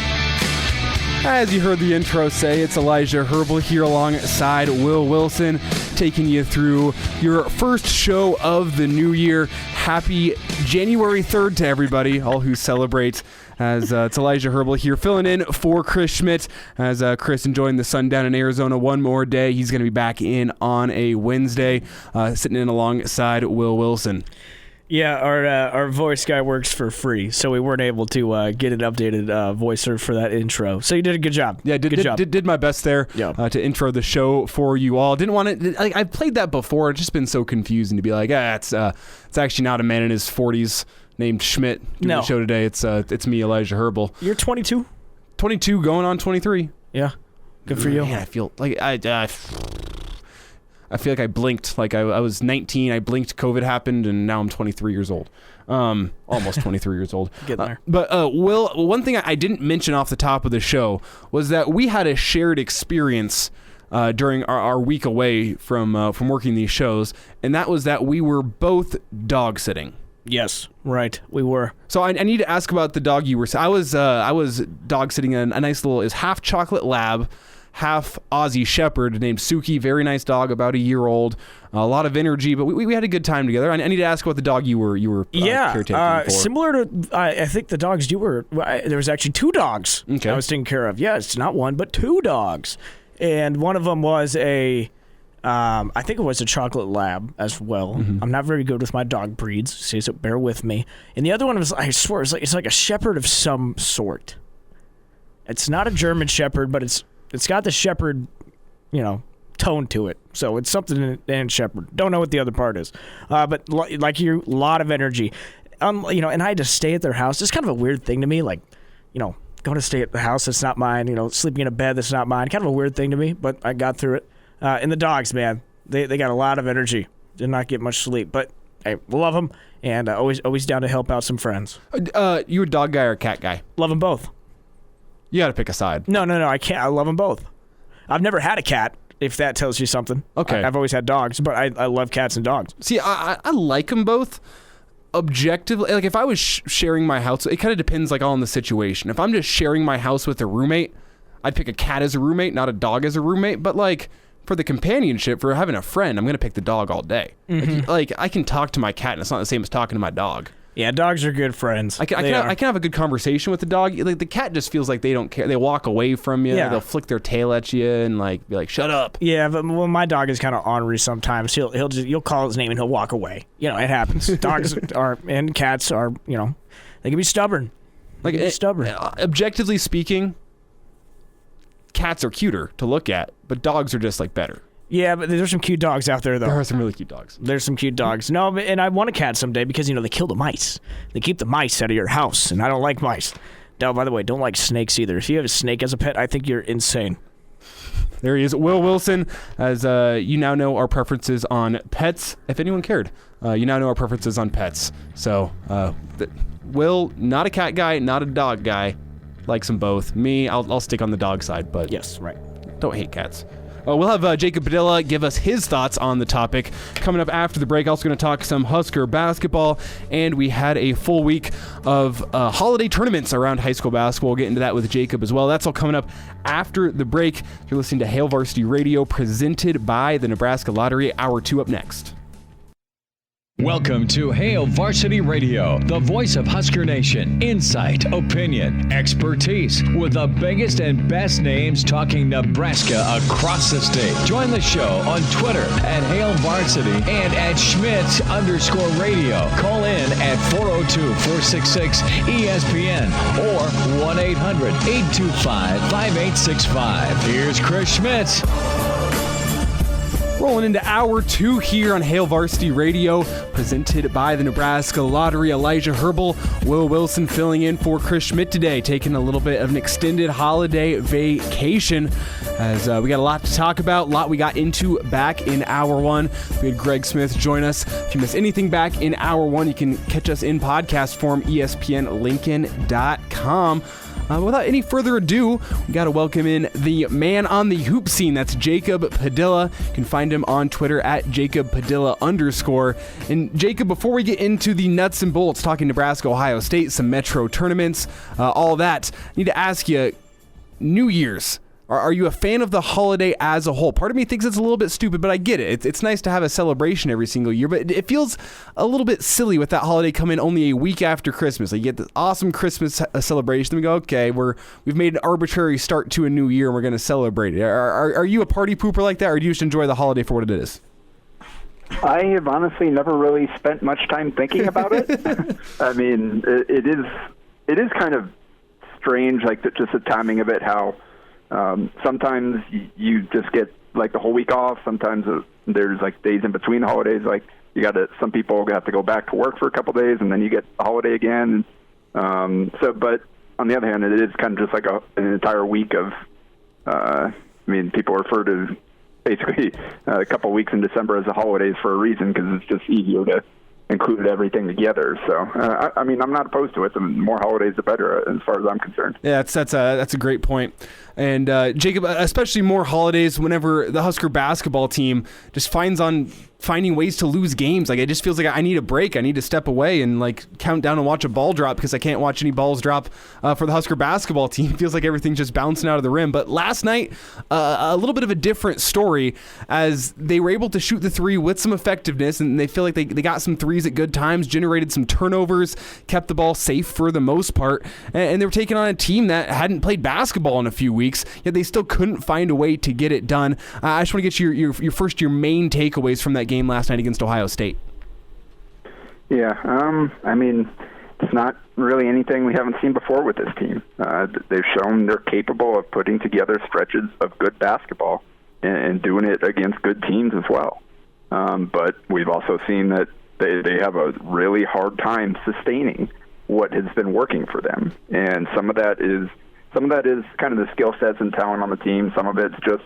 As you heard the intro say, it's Elijah Herbel here alongside Will Wilson, taking you through your first show of the new year. Happy January 3rd to everybody, all who celebrate. As it's Elijah Herbel here, filling in for Chris Schmidt. As Chris enjoying the sun down in Arizona one more day. He's going to be back in on a Wednesday, sitting in alongside Will Wilson. Yeah, our voice guy works for free, so we weren't able to get an updated voicer for that intro. So you did a good job. Yeah, did my best there to intro the show for you all. Didn't want it. I played that before. It's just been so confusing to be like, it's actually not a man in his 40s named Schmidt doing the show today. It's me, Elijah Herbel. You're 22? 22, going on 23. Yeah, good for you. Man, I feel like I feel like I blinked. Like I was 19, I blinked, COVID happened, and now I'm 23 years old. Almost 23 years old. Getting there. But Will, one thing I didn't mention off the top of the show was that we had a shared experience during our week away from working these shows, and that was that we were both dog sitting. Yes, right. We were. So I need to ask about the dog you were. I was dog sitting a nice little, is half chocolate lab, half Aussie Shepherd named Suki. Very nice dog, about a year old. A lot of energy, but we had a good time together. I need to ask about the dog you were caretaking for. Similar to I think the dogs you were. There was actually 2 dogs I was taking care of. Yeah, it's not 1 but 2 dogs, and one of them was a. I think it was a chocolate lab as well. Mm-hmm. I'm not very good with my dog breeds, so bear with me. And the other one was, I swear, it's like a shepherd of some sort. It's not a German shepherd, but it's got the shepherd, tone to it. So it's something in shepherd. Don't know what the other part is. But like you, a lot of energy. And I had to stay at their house. It's kind of a weird thing to me, like, going to stay at the house that's not mine, sleeping in a bed that's not mine. Kind of a weird thing to me, but I got through it. And the dogs, man, they got a lot of energy. Did not get much sleep, but I love them, and always down to help out some friends. You a dog guy or a cat guy? Love them both. You got to pick a side. No, I can't. I love them both. I've never had a cat, if that tells you something. Okay. I've always had dogs, but I love cats and dogs. See, I like them both. Objectively, like if I was sharing my house, it kind of depends like on the situation. If I'm just sharing my house with a roommate, I'd pick a cat as a roommate, not a dog as a roommate, but like for the companionship, for having a friend, I'm going to pick the dog all day. Mm-hmm. Like I can talk to my cat, and it's not the same as talking to my dog. Yeah, dogs are good friends. I can have a good conversation with the dog. Like the cat just feels like they don't care. They walk away from you. Yeah. They'll flick their tail at you and be like, "Shut up." Yeah, but my dog is kind of ornery sometimes. You'll call his name and he'll walk away. It happens. Dogs and cats are they can be stubborn. Stubborn. Objectively speaking, cats are cuter to look at, but dogs are just better. Yeah, but there's some cute dogs out there, though. There are some really cute dogs. There's some cute dogs. No, and I want a cat someday because, they kill the mice. They keep the mice out of your house, and I don't like mice. Now, by the way, don't like snakes either. If you have a snake as a pet, I think you're insane. There he is, Will Wilson, as you now know our preferences on pets. If anyone cared, you now know our preferences on pets. So, Will, not a cat guy, not a dog guy. Likes them both. Me, I'll stick on the dog side, but yes, right. Don't hate cats. We'll have Jacob Padilla give us his thoughts on the topic coming up after the break. Also going to talk some Husker basketball, and we had a full week of holiday tournaments around high school basketball. We'll get into that with Jacob as well. That's all coming up after the break. You're listening to Hail Varsity Radio, presented by the Nebraska Lottery. Hour 2 up next. Welcome to Hail Varsity Radio, the voice of Husker Nation. Insight, opinion, expertise, with the biggest and best names talking Nebraska across the state. Join the show on Twitter at Hail Varsity and at Schmitz_radio. Call in at 402-466-ESPN or 1-800-825-5865. Here's Chris Schmitz. Rolling into hour 2 here on Hail Varsity Radio, presented by the Nebraska Lottery. Elijah Herbel, Will Wilson filling in for Chris Schmidt today, taking a little bit of an extended holiday vacation, as we got a lot to talk about, a lot we got into back in hour 1. We had Greg Smith join us. If you missed anything back in hour 1, you can catch us in podcast form, ESPNLincoln.com. Without any further ado, we got to welcome in the man on the hoop scene. That's Jacob Padilla. You can find him on Twitter at @JacobPadilla_. And Jacob, before we get into the nuts and bolts, talking Nebraska, Ohio State, some Metro tournaments, all that, I need to ask you, New Year's. Are you a fan of the holiday as a whole? Part of me thinks it's a little bit stupid, but I get it. It's nice to have a celebration every single year, but it feels a little bit silly with that holiday coming only a week after Christmas. Like you get this awesome Christmas celebration, then we go, okay, we've made an arbitrary start to a new year, and we're going to celebrate it. Are you a party pooper like that, or do you just enjoy the holiday for what it is? I have honestly never really spent much time thinking about it. I mean, it is kind of strange, just the timing of it, how sometimes you just get the whole week off. Sometimes there's days in between holidays. Some people have to go back to work for a couple days, and then you get a holiday again. But on the other hand, it is kind of just an entire week of. People refer to basically a couple of weeks in December as the holidays for a reason, because it's just easier to include everything together. So, I mean, I'm not opposed to it. The more holidays, the better, as far as I'm concerned. Yeah, that's a great point. And Jacob, especially more holidays whenever the Husker basketball team just finding ways to lose games. Like, it just feels like I need a break. I need to step away and count down and watch a ball drop, because I can't watch any balls drop for the Husker basketball team. It feels like everything's just bouncing out of the rim. But last night, a little bit of a different story, as they were able to shoot the three with some effectiveness, and they feel like they got some threes at good times, generated some turnovers, kept the ball safe for the most part, and they were taking on a team that hadn't played basketball in a few weeks, yet they still couldn't find a way to get it done. I just want to get your main takeaways from that game last night against Ohio State. Yeah, I mean, it's not really anything we haven't seen before with this team. They've shown they're capable of putting together stretches of good basketball and doing it against good teams as well. But we've also seen that they have a really hard time sustaining what has been working for them, and some of that is kind of the skill sets and talent on the team. Some of it's just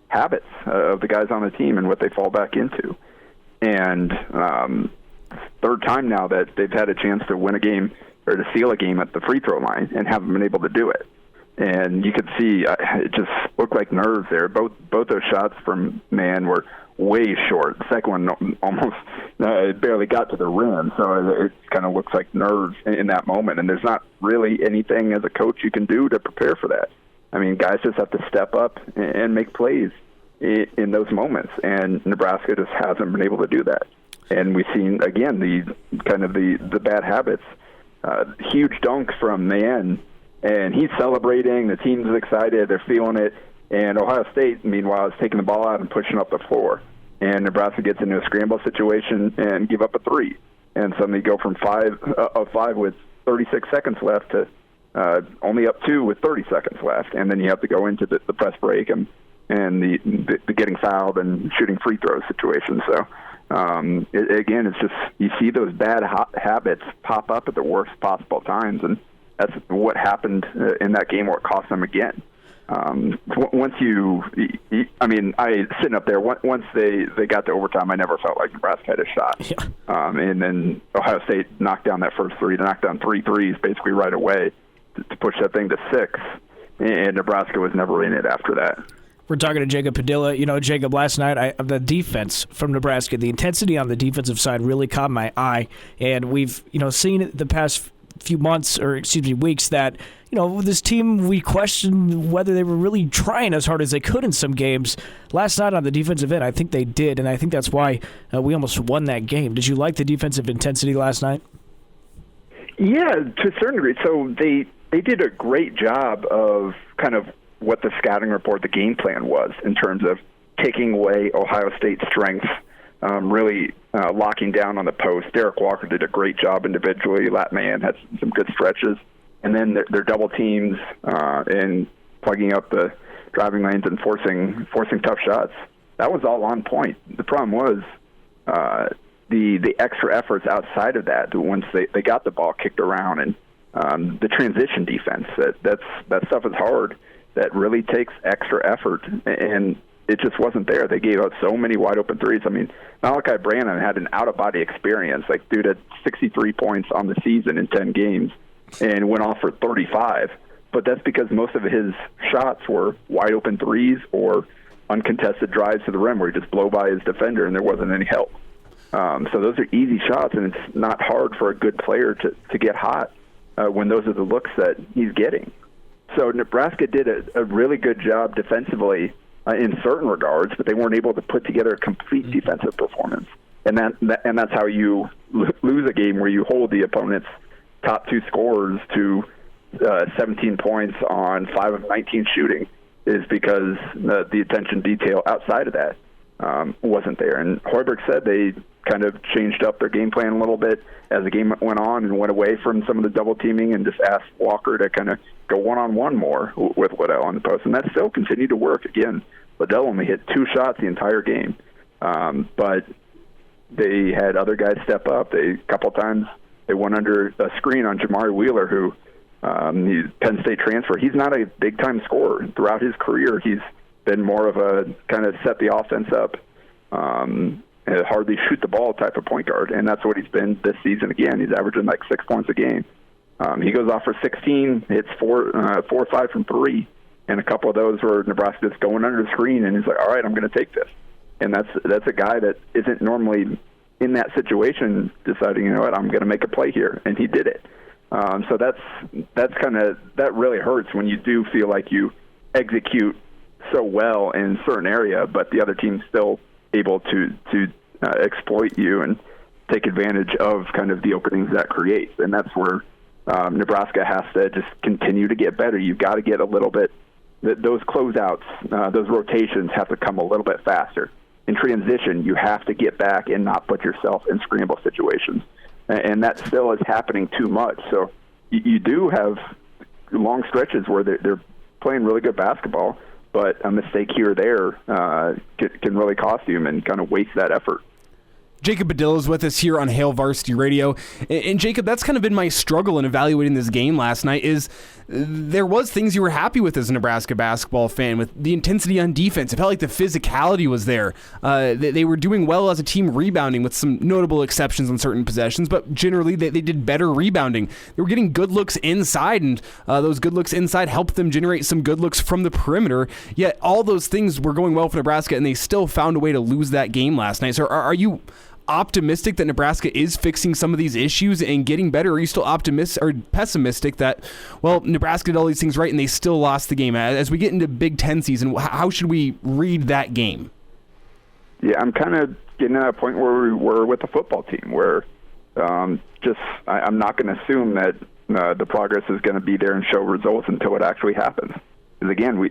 habits of the guys on the team and what they fall back into. And third time now that they've had a chance to win a game or to seal a game at the free throw line and haven't been able to do it. And you could see it just looked like nerves there. Both those shots from Man were way short. The second one almost it barely got to the rim, so it kind of looks like nerves in that moment. And there's not really anything as a coach you can do to prepare for that. I mean, guys just have to step up and make plays in those moments, and Nebraska just hasn't been able to do that. And we've seen, again, the bad habits. Huge dunk from Man, and he's celebrating. The team's excited. They're feeling it. And Ohio State, meanwhile, is taking the ball out and pushing up the floor. And Nebraska gets into a scramble situation and give up a three. And suddenly go from 5 with 36 seconds left to only up 2 with 30 seconds left. And then you have to go into the press break and the getting fouled and shooting free throw situation. So, again, it's just you see those bad habits pop up at the worst possible times, and that's what happened in that game, where it cost them again. Once I sitting up there, once they got to overtime, I never felt like Nebraska had a shot. Yeah. And then Ohio State knocked down that first three, to knock down 3 threes basically right away to push that thing to 6, and Nebraska was never in it after that. We're talking to Jacob Padilla. You know, Jacob, last night, the defense from Nebraska, the intensity on the defensive side really caught my eye. And we've, seen the past few weeks that, this team, we questioned whether they were really trying as hard as they could in some games. Last night on the defensive end, I think they did, and I think that's why we almost won that game. Did you like the defensive intensity last night? Yeah, to a certain degree. So they did a great job of kind of what the scouting report, the game plan was, in terms of taking away Ohio State's strengths, really locking down on the post. Derek Walker did a great job individually. Latman had some good stretches. And then their double teams and plugging up the driving lanes and forcing tough shots. That was all on point. The problem was the extra efforts outside of that, once they got the ball kicked around, and the transition defense. That stuff is hard. That really takes extra effort, and it just wasn't there. They gave out so many wide-open threes. I mean, Malachi Branham had an out-of-body experience. Like, dude had 63 points on the season in 10 games and went off for 35. But that's because most of his shots were wide-open threes or uncontested drives to the rim where he just blow by his defender and there wasn't any help. So those are easy shots, and it's not hard for a good player to get hot when those are the looks that he's getting. So Nebraska did a really good job defensively in certain regards, but they weren't able to put together a complete defensive performance. And that's how you lose a game, where you hold the opponent's top 2 scorers to 17 points on 5 of 19 shooting, is because the attention detail outside of that wasn't there. And Hoiberg said they kind of changed up their game plan a little bit as the game went on and went away from some of the double teaming and just asked Walker to kind of go one-on-one more with Liddell on the post. And that still continued to work. Again, Liddell only hit 2 shots the entire game. But they had other guys step up. A couple times they went under a screen on Jamari Wheeler, who he's Penn State transfer. He's not a big-time scorer. Throughout his career, he's been more of a kind of set the offense up, hardly shoot the ball type of point guard, and that's what he's been this season. Again, he's averaging like 6 points a game. He goes off for 16, hits 4 or 5 from 3, and a couple of those were Nebraska just going under the screen, and he's like, all right, I'm going to take this. And that's a guy that isn't normally in that situation deciding, you know what, I'm going to make a play here, and he did it. So that really hurts when you do feel like you execute so well in a certain area, but the other team's still able to exploit you and take advantage of kind of the openings that creates. And that's where Nebraska has to just continue to get better. You've got to get a little bit, those closeouts, those rotations have to come a little bit faster. In transition, you have to get back and not put yourself in scramble situations. And that still is happening too much. So you do have long stretches where they're playing really good basketball, but a mistake here or there can really cost you and kind of waste that effort. Jacob Padilla is with us here on Hail Varsity Radio. And Jacob, that's kind of been my struggle in evaluating this game last night is there was things you were happy with as a Nebraska basketball fan, with the intensity on defense. It felt like the physicality was there. They were doing well as a team rebounding with some notable exceptions on certain possessions, but generally they did better rebounding. They were getting good looks inside, and those good looks inside helped them generate some good looks from the perimeter. Yet all those things were going well for Nebraska, and they still found a way to lose that game last night. So are you optimistic that Nebraska is fixing some of these issues and getting better? Or are you still optimistic or pessimistic that, well, Nebraska did all these things right and they still lost the game? As we get into Big Ten season, how should we read that game? Yeah, I'm kind of getting to a point where we were with the football team, where I'm not going to assume that the progress is going to be there and show results until it actually happens. Because again,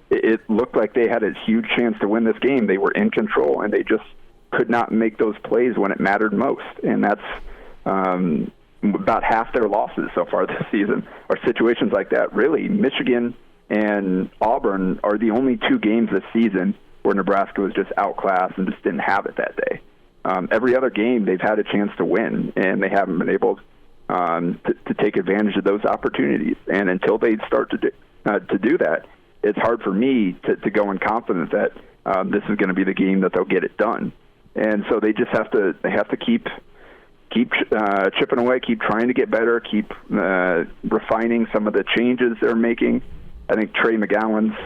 it looked like they had a huge chance to win this game. They were in control, and they just could not make those plays when it mattered most. And that's about half their losses so far this season are situations like that. Really, Michigan and Auburn are the only 2 games this season where Nebraska was just outclassed and just didn't have it that day. Every other game they've had a chance to win, and they haven't been able to take advantage of those opportunities. And until they start to do that, it's hard for me to go in confidence that this is going to be the game that they'll get it done. And so they just have to keep chipping away, keep trying to get better, keep refining some of the changes they're making. I think Trey McGowan's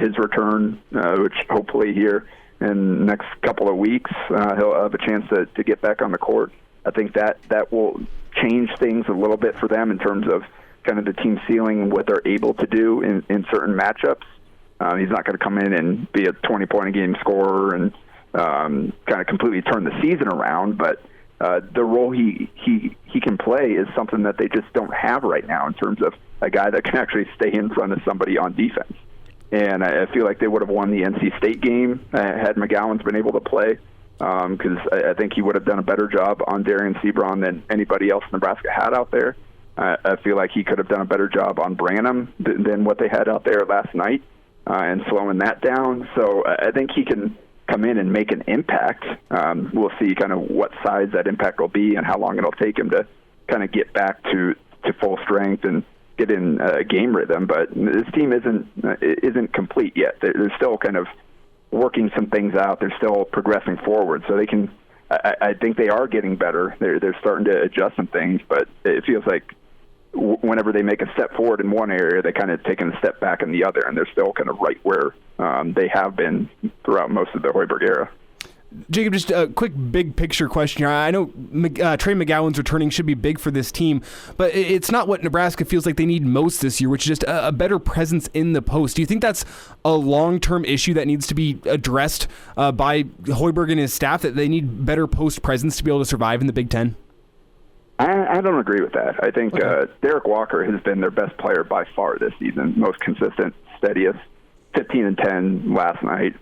his return, which hopefully here in the next couple of weeks he'll have a chance to get back on the court. I think that will change things a little bit for them in terms of kind of the team ceiling and what they're able to do in certain matchups. He's not going to come in and be a 20-point-a-game scorer and kind of completely turn the season around, but the role he can play is something that they just don't have right now in terms of a guy that can actually stay in front of somebody on defense. And I feel like they would have won the NC State game had McGowan's been able to play, because I think he would have done a better job on Darian Sebron than anybody else Nebraska had out there. I feel like he could have done a better job on Branham than what they had out there last night and slowing that down. So I think he can come in and make an impact. We'll see kind of what size that impact will be and how long it'll take him to kind of get back to full strength and get in game rhythm. But this team isn't complete yet. They're still kind of working some things out. They're still progressing forward. So they can. I think they are getting better. They're starting to adjust some things, but it feels like whenever they make a step forward in one area, they kind of taking a step back in the other, and they're still kind of right where they have been throughout most of the Hoiberg era. Jacob, just a quick big picture question here. I know Trey McGowan's returning should be big for this team, but it's not what Nebraska feels like they need most this year, which is just a better presence in the post. Do you think that's a long-term issue that needs to be addressed by Hoiberg and his staff, that they need better post presence to be able to survive in the Big Ten? I don't agree with that. I think Derek Walker has been their best player by far this season, most consistent, steadiest, 15 and 10 last night.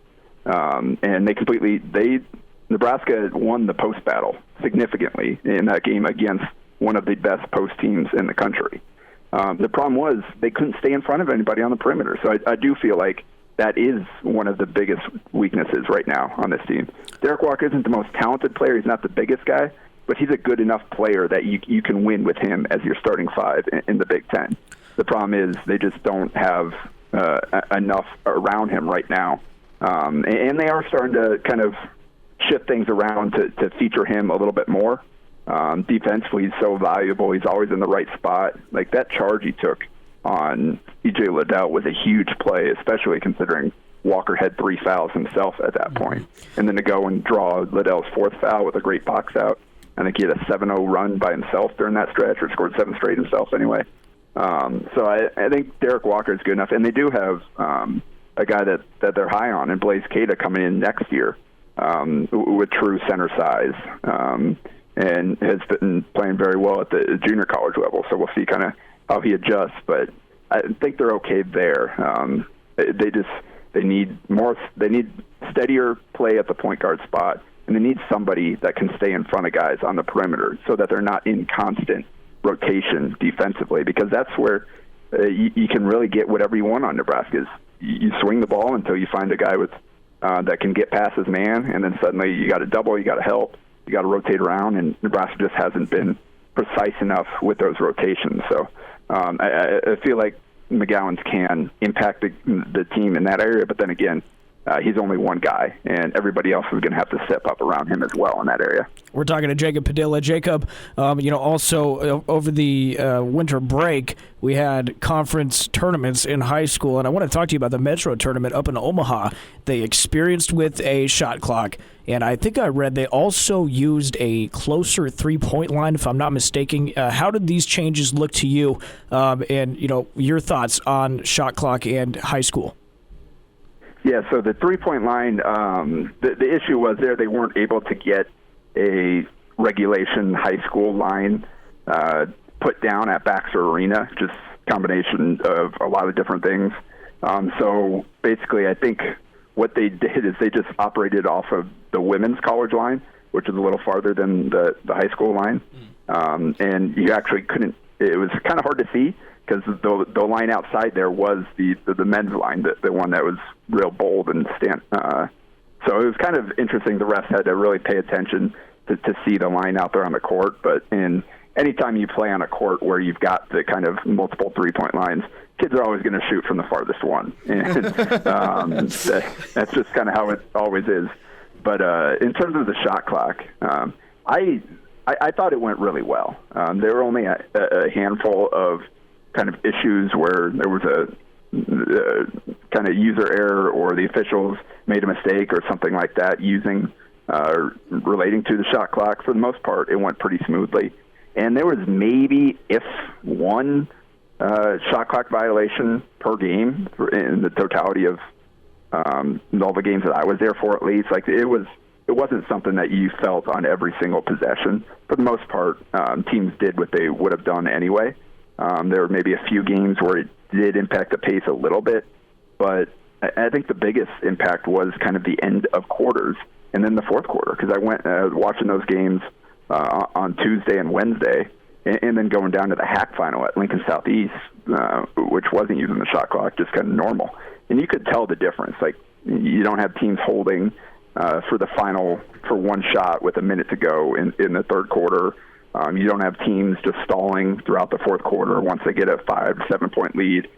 And Nebraska won the post battle significantly in that game against one of the best post teams in the country. The problem was they couldn't stay in front of anybody on the perimeter. So I do feel like that is one of the biggest weaknesses right now on this team. Derek Walker isn't the most talented player. He's not the biggest guy, but he's a good enough player that you can win with him as your starting 5 in the Big Ten. The problem is they just don't have enough around him right now. And they are starting to kind of shift things around to feature him a little bit more. Defensively, he's so valuable. He's always in the right spot. Like that charge he took on E.J. Liddell was a huge play, especially considering Walker had 3 fouls himself at that point. And then to go and draw Liddell's 4th foul with a great box out. I think he had a 7-0 run by himself during that stretch, or scored 7 straight himself anyway. So I think Derek Walker is good enough. And they do have a guy that they're high on, and Blaze Cada coming in next year with true center size. And has been playing very well at the junior college level. So we'll see kind of how he adjusts. But I think they're okay there. They need steadier play at the point guard spot, and they need somebody that can stay in front of guys on the perimeter so that they're not in constant rotation defensively, because that's where you can really get whatever you want on Nebraska. You swing the ball until you find a guy with that can get past his man, and then suddenly you got to double, you got to help, you got to rotate around, and Nebraska just hasn't been precise enough with those rotations. So I feel like McGowan's can impact the team in that area, but then again, he's only one guy, and everybody else is going to have to step up around him as well in that area. We're talking to Jacob Padilla. Jacob, also over the winter break, we had conference tournaments in high school, and I want to talk to you about the Metro tournament up in Omaha. They experienced with a shot clock, and I think I read they also used a closer 3-point line, if I'm not mistaken. How did these changes look to you, and your thoughts on shot clock and high school? Yeah, so the 3-point line, the issue was they weren't able to get a regulation high school line put down at Baxter Arena, just a combination of a lot of different things. So basically, I think what they did is they just operated off of the women's college line, which is a little farther than the high school line. And you actually couldn't, it was kind of hard to see, because the line outside there was the men's line, the one that was real bold and so it was kind of interesting. The refs had to really pay attention to see the line out there on the court. But anytime you play on a court where you've got the kind of multiple 3-point lines, kids are always going to shoot from the farthest one. And that's just kind of how it always is. But in terms of the shot clock, I thought it went really well. There were only a handful of kind of issues where there was a kind of user error, or the officials made a mistake or something like that relating to the shot clock. For the most part, it went pretty smoothly. And there was maybe, if one shot clock violation per game in the totality of all the games that I was there for, at least. Like it wasn't something that you felt on every single possession. For the most part, teams did what they would have done anyway. There were maybe a few games where it did impact the pace a little bit, but I think the biggest impact was kind of the end of quarters and then the fourth quarter, because I went watching those games on Tuesday and Wednesday, and then going down to the HAC final at Lincoln Southeast, which wasn't using the shot clock, just kind of normal. And you could tell the difference. Like, you don't have teams holding for the final for one shot with a minute to go in the third quarter. You don't have teams just stalling throughout the fourth quarter once they get a 5-7 point lead.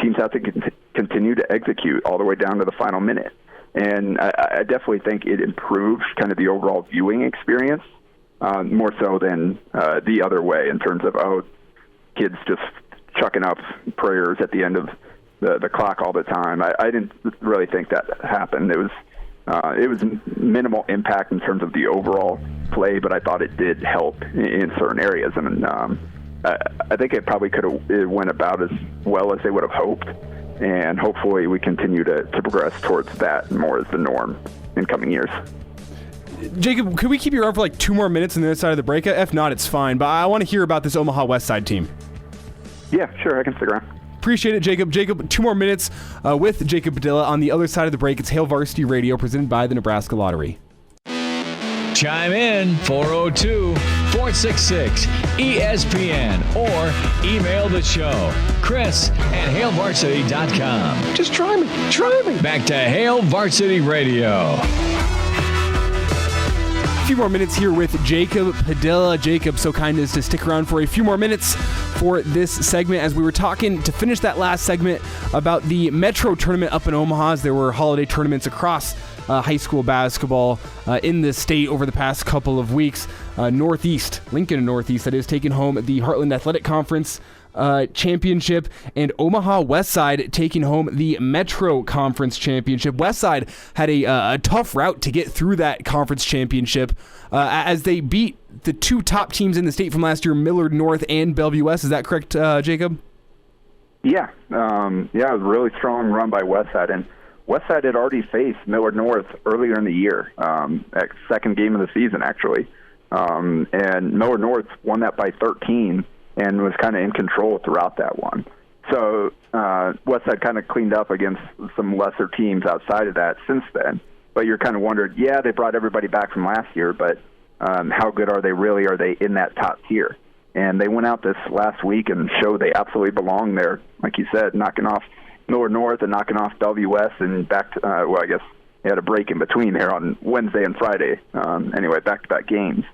Teams have to continue to execute all the way down to the final minute. And I definitely think it improves kind of the overall viewing experience, more so than the other way, in terms of, kids just chucking up prayers at the end of the clock all the time. I didn't really think that happened. It was minimal impact in terms of the overall play, but I thought it did help in certain areas. And I think it probably it went about as well as they would have hoped. And hopefully we continue to progress towards that more as the norm in coming years. Jacob, could we keep you around for like 2 more minutes on the other side of the break? If not, it's fine. But I want to hear about this Omaha West Side team. Yeah, sure. I can stick around. Appreciate it, Jacob. Jacob, 2 more minutes with Jacob Padilla on the other side of the break. It's Hail Varsity Radio, presented by the Nebraska Lottery. Chime in 402-466-ESPN or email the show, Chris@HailVarsity.com. Just try me. Try me. Back to Hail Varsity Radio. few more minutes here with Jacob Padilla. Jacob, so kind as to stick around for a few more minutes for this segment as we were talking to finish that last segment about the Metro tournament up in Omaha, as there were holiday tournaments across high school basketball in the state over the past couple of weeks. Lincoln Northeast, that is, taking home the Heartland Athletic Conference championship, and Omaha Westside taking home the Metro Conference championship. Westside had a tough route to get through that conference championship as they beat the two top teams in the state from last year, Millard North and Bellevue West. Is that correct, Jacob? Yeah. It was a really strong run by Westside, and Westside had already faced Millard North earlier in the year, at second game of the season, actually. And Millard North won that by 13 and was kind of in control throughout that one. So Westside kind of cleaned up against some lesser teams outside of that since then. But you're kind of wondering, yeah, they brought everybody back from last year, but how good are they really? Are they in that top tier? And they went out this last week and showed they absolutely belong there, like you said, knocking off Millard North and knocking off Bellevue West, and back to, I guess they had a break in between there on Wednesday and Friday. Anyway, back-to-back games.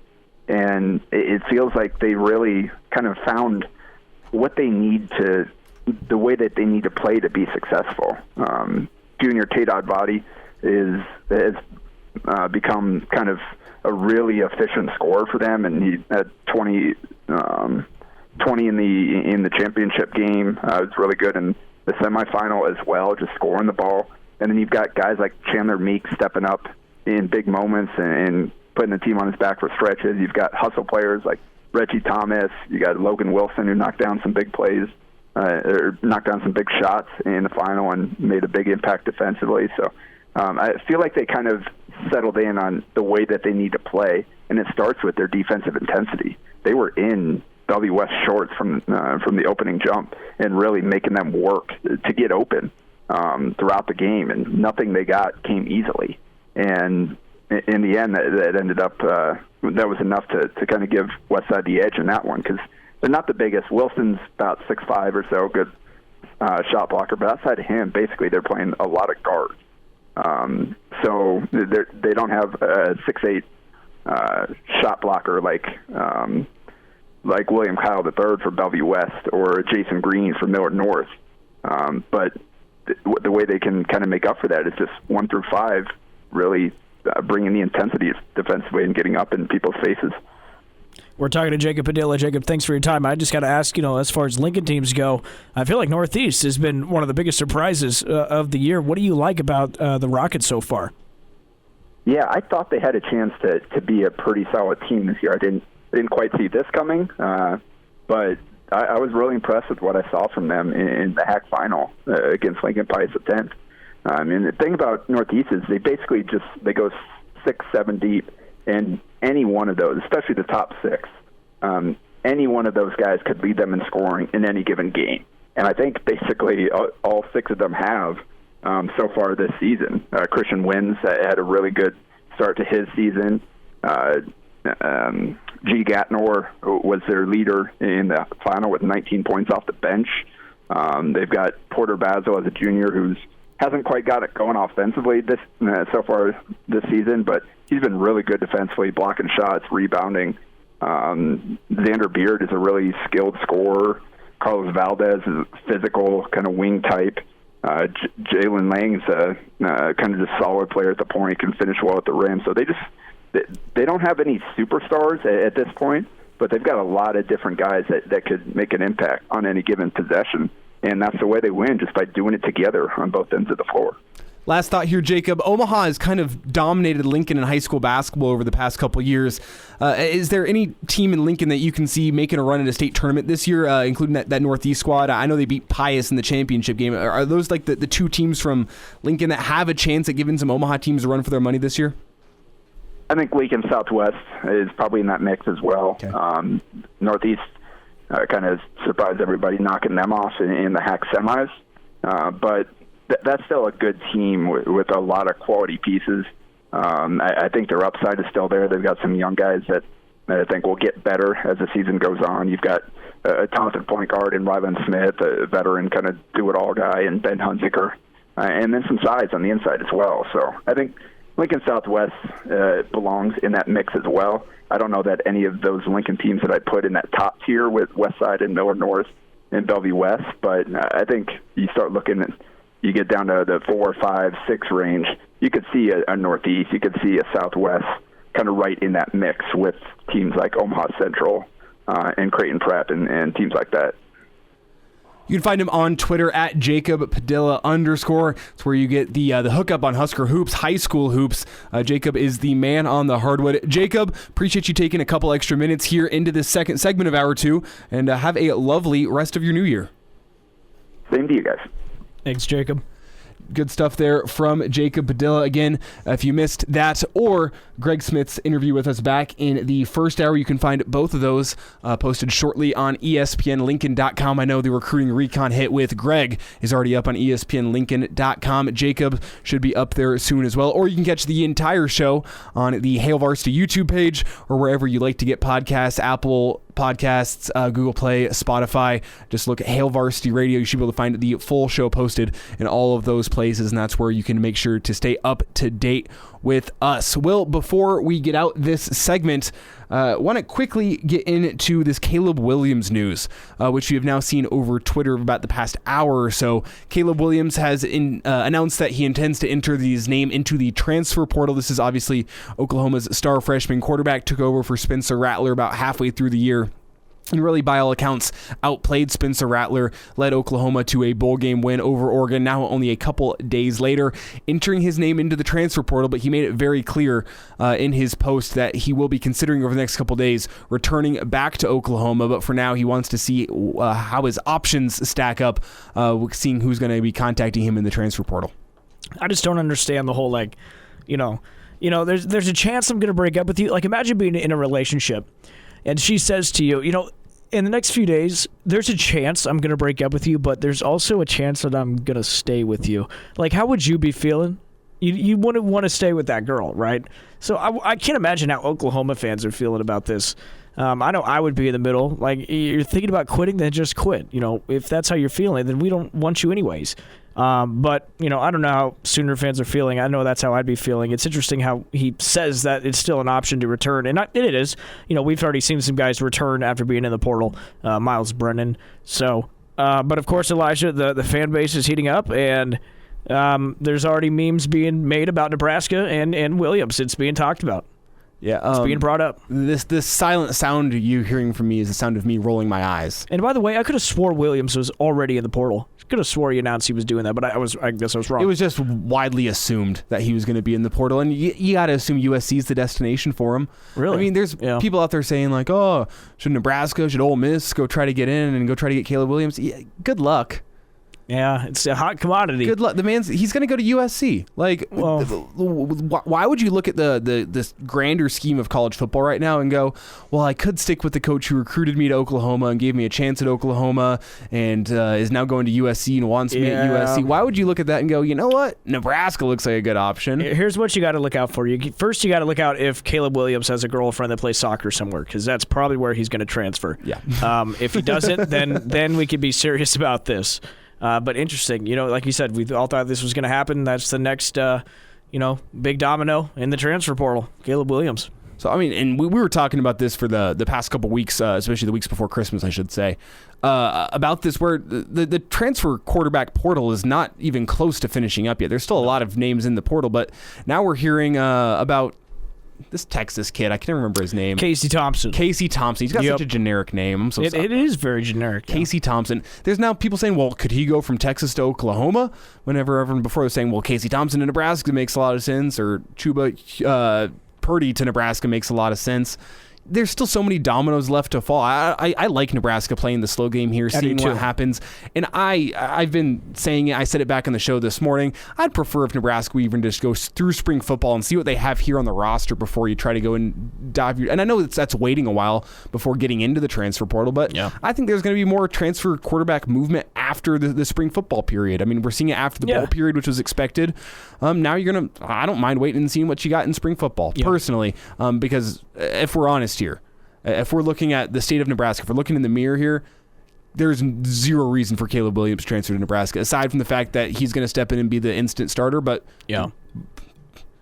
And it feels like they really kind of found what they need to, the way that they need to play to be successful. Junior Tate Oddbody has become kind of a really efficient scorer for them, and he had 20 in the championship game. It was really good in the semifinal as well, just scoring the ball. And then you've got guys like Chandler Meek stepping up in big moments and putting the team on his back for stretches. You've got hustle players like Reggie Thomas. You got Logan Wilson, who knocked down some big plays, or knocked down some big shots in the final and made a big impact defensively. So I feel like they kind of settled in on the way that they need to play, and it starts with their defensive intensity. They were in Bellevue West shorts from the opening jump and really making them work to get open throughout the game, and nothing they got came easily. And in the end, that ended up that was enough to kind of give Westside the edge in that one, because they're not the biggest. Wilson's about 6'5" or so, good shot blocker, but outside of him, basically they're playing a lot of guards. So they don't have a 6'8" shot blocker like William Kyle III for Bellevue West or Jason Green for Millard North. But the way they can kind of make up for that is just 1 through 5 really bringing the intensity defensively and getting up in people's faces. We're talking to Jacob Padilla. Jacob, thanks for your time. I just got to ask, as far as Lincoln teams go, I feel like Northeast has been one of the biggest surprises of the year. What do you like about the Rockets so far? Yeah, I thought they had a chance to be a pretty solid team this year. I didn't quite see this coming, but I was really impressed with what I saw from them in the HAC final against Lincoln Pius X. And the thing about Northeast is they basically they go 6-7 deep, and any one of those, especially the top 6, any one of those guys could lead them in scoring in any given game. And I think basically all 6 of them have so far this season. Christian Wins had a really good start to his season. G. Gatnor was their leader in the final with 19 points off the bench. They've got Porter Basil as a junior who hasn't quite got it going offensively so far this season, but he's been really good defensively, blocking shots, rebounding. Xander Beard is a really skilled scorer. Carlos Valdez is a physical kind of wing type. Jalen Lang is a kind of just solid player at the point, can finish well at the rim. So they don't have any superstars at this point, but they've got a lot of different guys that could make an impact on any given possession. And that's the way they win, just by doing it together on both ends of the floor. Last thought here, Jacob. Omaha has kind of dominated Lincoln in high school basketball over the past couple of years. Is there any team in Lincoln that you can see making a run in a state tournament this year, including that Northeast squad? I know they beat Pius in the championship game. Are those like the 2 teams from Lincoln that have a chance at giving some Omaha teams a run for their money this year? I think Lincoln Southwest is probably in that mix as well. Okay. Northeast kind of surprised everybody, knocking them off in the HAC semis. But that's still a good team with a lot of quality pieces. I think their upside is still there. They've got some young guys that I think will get better as the season goes on. You've got a talented point guard in Ryland Smith, a veteran kind of do-it-all guy, and Ben Hunziker, and then some size on the inside as well. So I think Lincoln Southwest belongs in that mix as well. I don't know that any of those Lincoln teams that I put in that top tier with Westside and Miller North and Bellevue West, but I think you start looking at, you get down to the 4, 5, 6 range, you could see a Northeast, you could see a Southwest kind of right in that mix with teams like Omaha Central and Creighton Prep and teams like that. You can find him on Twitter at Jacob Padilla _. It's where you get the hookup on Husker hoops, high school hoops. Jacob is the man on the hardwood. Jacob, appreciate you taking a couple extra minutes here into this second segment of Hour 2, and have a lovely rest of your new year. Same to you guys. Thanks, Jacob. Good stuff there from Jacob Padilla. Again, if you missed that or Greg Smith's interview with us back in the first hour, you can find both of those posted shortly on ESPNLincoln.com. I know the recruiting recon hit with Greg is already up on ESPNLincoln.com. Jacob should be up there soon as well. Or you can catch the entire show on the Hail Varsity YouTube page or wherever you like to get podcasts, Apple Podcasts, Google Play, Spotify. Just look at Hail Varsity Radio. You should be able to find the full show posted in all of those places, and that's where you can make sure to stay up to date with us. Will, before we get out this segment, want to quickly get into this Caleb Williams news, which you have now seen over Twitter about the past hour or so. Caleb Williams has announced that he intends to enter his name into the transfer portal. This is obviously Oklahoma's star freshman quarterback, took over for Spencer Rattler about halfway through the year. And really, by all accounts, outplayed Spencer Rattler, led Oklahoma to a bowl game win over Oregon, now only a couple days later, entering his name into the transfer portal, but he made it very clear in his post that he will be considering over the next couple days returning back to Oklahoma, but for now he wants to see how his options stack up, seeing who's going to be contacting him in the transfer portal. I just don't understand the whole, there's a chance I'm going to break up with you. Like, imagine being in a relationship and she says to you, in the next few days, there's a chance I'm going to break up with you, but there's also a chance that I'm going to stay with you. Like, how would you be feeling? You wouldn't want to stay with that girl, right? So I can't imagine how Oklahoma fans are feeling about this. I know I would be in the middle. Like, you're thinking about quitting, then just quit. If that's how you're feeling, then we don't want you anyways. But, I don't know how Sooner fans are feeling. I know that's how I'd be feeling. It's interesting how he says that it's still an option to return. And it is. We've already seen some guys return after being in the portal, Miles Brennan. So, but of course, Elijah, the fan base is heating up, and there's already memes being made about Nebraska and Williams. It's being talked about. Yeah, it's being brought up. This silent sound you're hearing from me is the sound of me rolling my eyes. And by the way, I could have swore Williams was already in the portal. Could have swore he announced he was doing that, but I guess I was wrong. It was just widely assumed that he was going to be in the portal, and you got to assume USC is the destination for him. Really? I mean, there's people out there saying like, "Oh, should Nebraska, should Ole Miss go try to get in and go try to get Caleb Williams?" Yeah, good luck. Yeah, it's a hot commodity. Good luck. He's going to go to USC. Like, why would you look at this grander scheme of college football right now and go, well, I could stick with the coach who recruited me to Oklahoma and gave me a chance at Oklahoma and is now going to USC and wants me at USC. Why would you look at that and go, you know what? Nebraska looks like a good option. Here's what you got to look out for. First, you got to look out if Caleb Williams has a girlfriend that plays soccer somewhere, because that's probably where he's going to transfer. Yeah. If he doesn't, then we could be serious about this. But interesting, like you said, we all thought this was going to happen. That's the next, big domino in the transfer portal, Caleb Williams. So, I mean, and we were talking about this for the past couple weeks, especially the weeks before Christmas, I should say, about this where the transfer quarterback portal is not even close to finishing up yet. There's still a lot of names in the portal, but now we're hearing about this Texas kid. I can't remember his name. Casey Thompson. He's got such a generic name. I'm so sorry. It is very generic. Casey Thompson. There's now people saying, well, could he go from Texas to Oklahoma? Whenever everyone before was saying, well, Casey Thompson to Nebraska makes a lot of sense, or Chuba Purdy to Nebraska makes a lot of sense. There's still so many dominoes left to fall. I like Nebraska playing the slow game here, seeing what happens. And I've been saying it. I said it back on the show this morning. I'd prefer if Nebraska would even just go through spring football and see what they have here on the roster before you try to go and dive. And I know that's waiting a while before getting into the transfer portal, but I think there's going to be more transfer quarterback movement after the spring football period. I mean, we're seeing it after the bowl period, which was expected. Now you're going to, I don't mind waiting and seeing what you got in spring football, personally, because if we're honest here, if we're looking at the state of Nebraska, if we're looking in the mirror here, there's zero reason for Caleb Williams to transfer to Nebraska, aside from the fact that he's going to step in and be the instant starter. But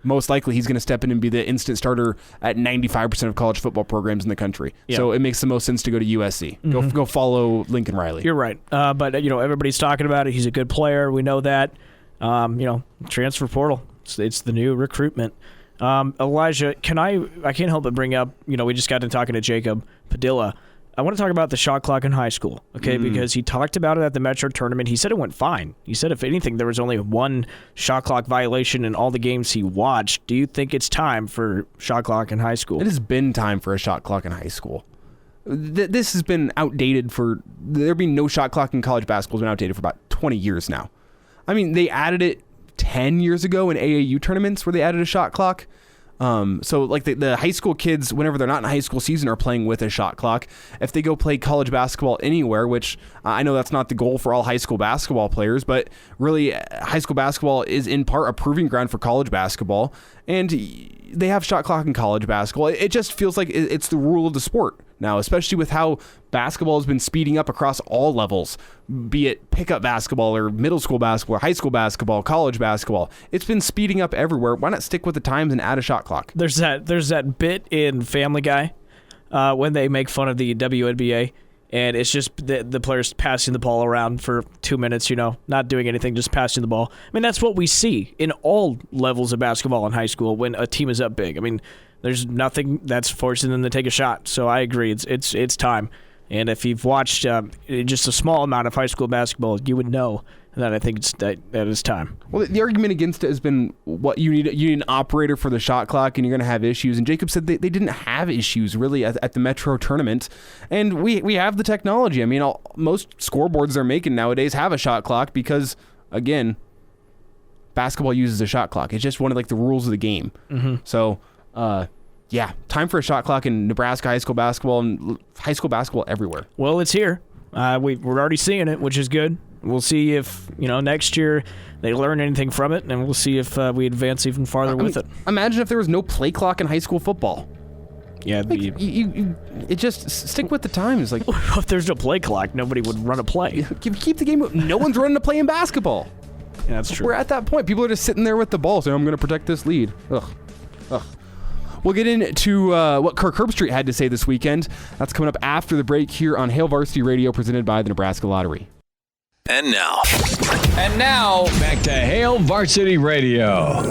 most likely he's going to step in and be the instant starter at 95% of college football programs in the country. Yeah. So it makes the most sense to go to USC. Mm-hmm. Go follow Lincoln Riley. You're right. But everybody's talking about it. He's a good player. We know that. Transfer portal. It's the new recruitment. Elijah, I can't help but bring up, we just got to talking to Jacob Padilla. I want to talk about the shot clock in high school, okay? Because he talked about it at the Metro tournament. He said it went fine. He said, if anything, there was only one shot clock violation in all the games he watched. Do you think it's time for shot clock in high school? It has been time for a shot clock in high school. This has been outdated there being no shot clock in college basketball has been outdated for about 20 years now. I mean, they added it 10 years ago in AAU tournaments where they added a shot clock. So like the high school kids, whenever they're not in high school season, are playing with a shot clock. If they go play college basketball anywhere, which I know that's not the goal for all high school basketball players, but really high school basketball is in part a proving ground for college basketball. And they have shot clock in college basketball. It just feels like it's the rule of the sport now, especially with how basketball has been speeding up across all levels, be it pickup basketball or middle school basketball, or high school basketball, college basketball. It's been speeding up everywhere. Why not stick with the times and add a shot clock? There's that bit in Family Guy when they make fun of the WNBA, and it's just the players passing the ball around for 2 minutes, not doing anything, just passing the ball. I mean, that's what we see in all levels of basketball in high school when a team is up big. I mean, there's nothing that's forcing them to take a shot. So I agree, it's time. And if you've watched just a small amount of high school basketball, you would know that I think that is time. Well, the argument against it has been what you need an operator for the shot clock, and you're going to have issues. And Jacob said they didn't have issues really at the Metro tournament, and we have the technology. I mean, most scoreboards they're making nowadays have a shot clock because, again, basketball uses a shot clock. It's just one of the rules of the game. Mm-hmm. So. Yeah, time for a shot clock in Nebraska high school basketball and high school basketball everywhere. Well, it's here. We're already seeing it, which is good. We'll see if next year they learn anything from it, and we'll see if we advance even farther with it. Imagine if there was no play clock in high school football. Yeah, it just stick with the times. If there's no play clock, nobody would run a play. Keep the game. No one's running a play in basketball. Yeah, that's true. We're at that point. People are just sitting there with the ball, saying, "I'm going to protect this lead." Ugh. We'll get into what Kirk Herbstreit had to say this weekend. That's coming up after the break here on Hail Varsity Radio, presented by the Nebraska Lottery. And now, back to Hail Varsity Radio.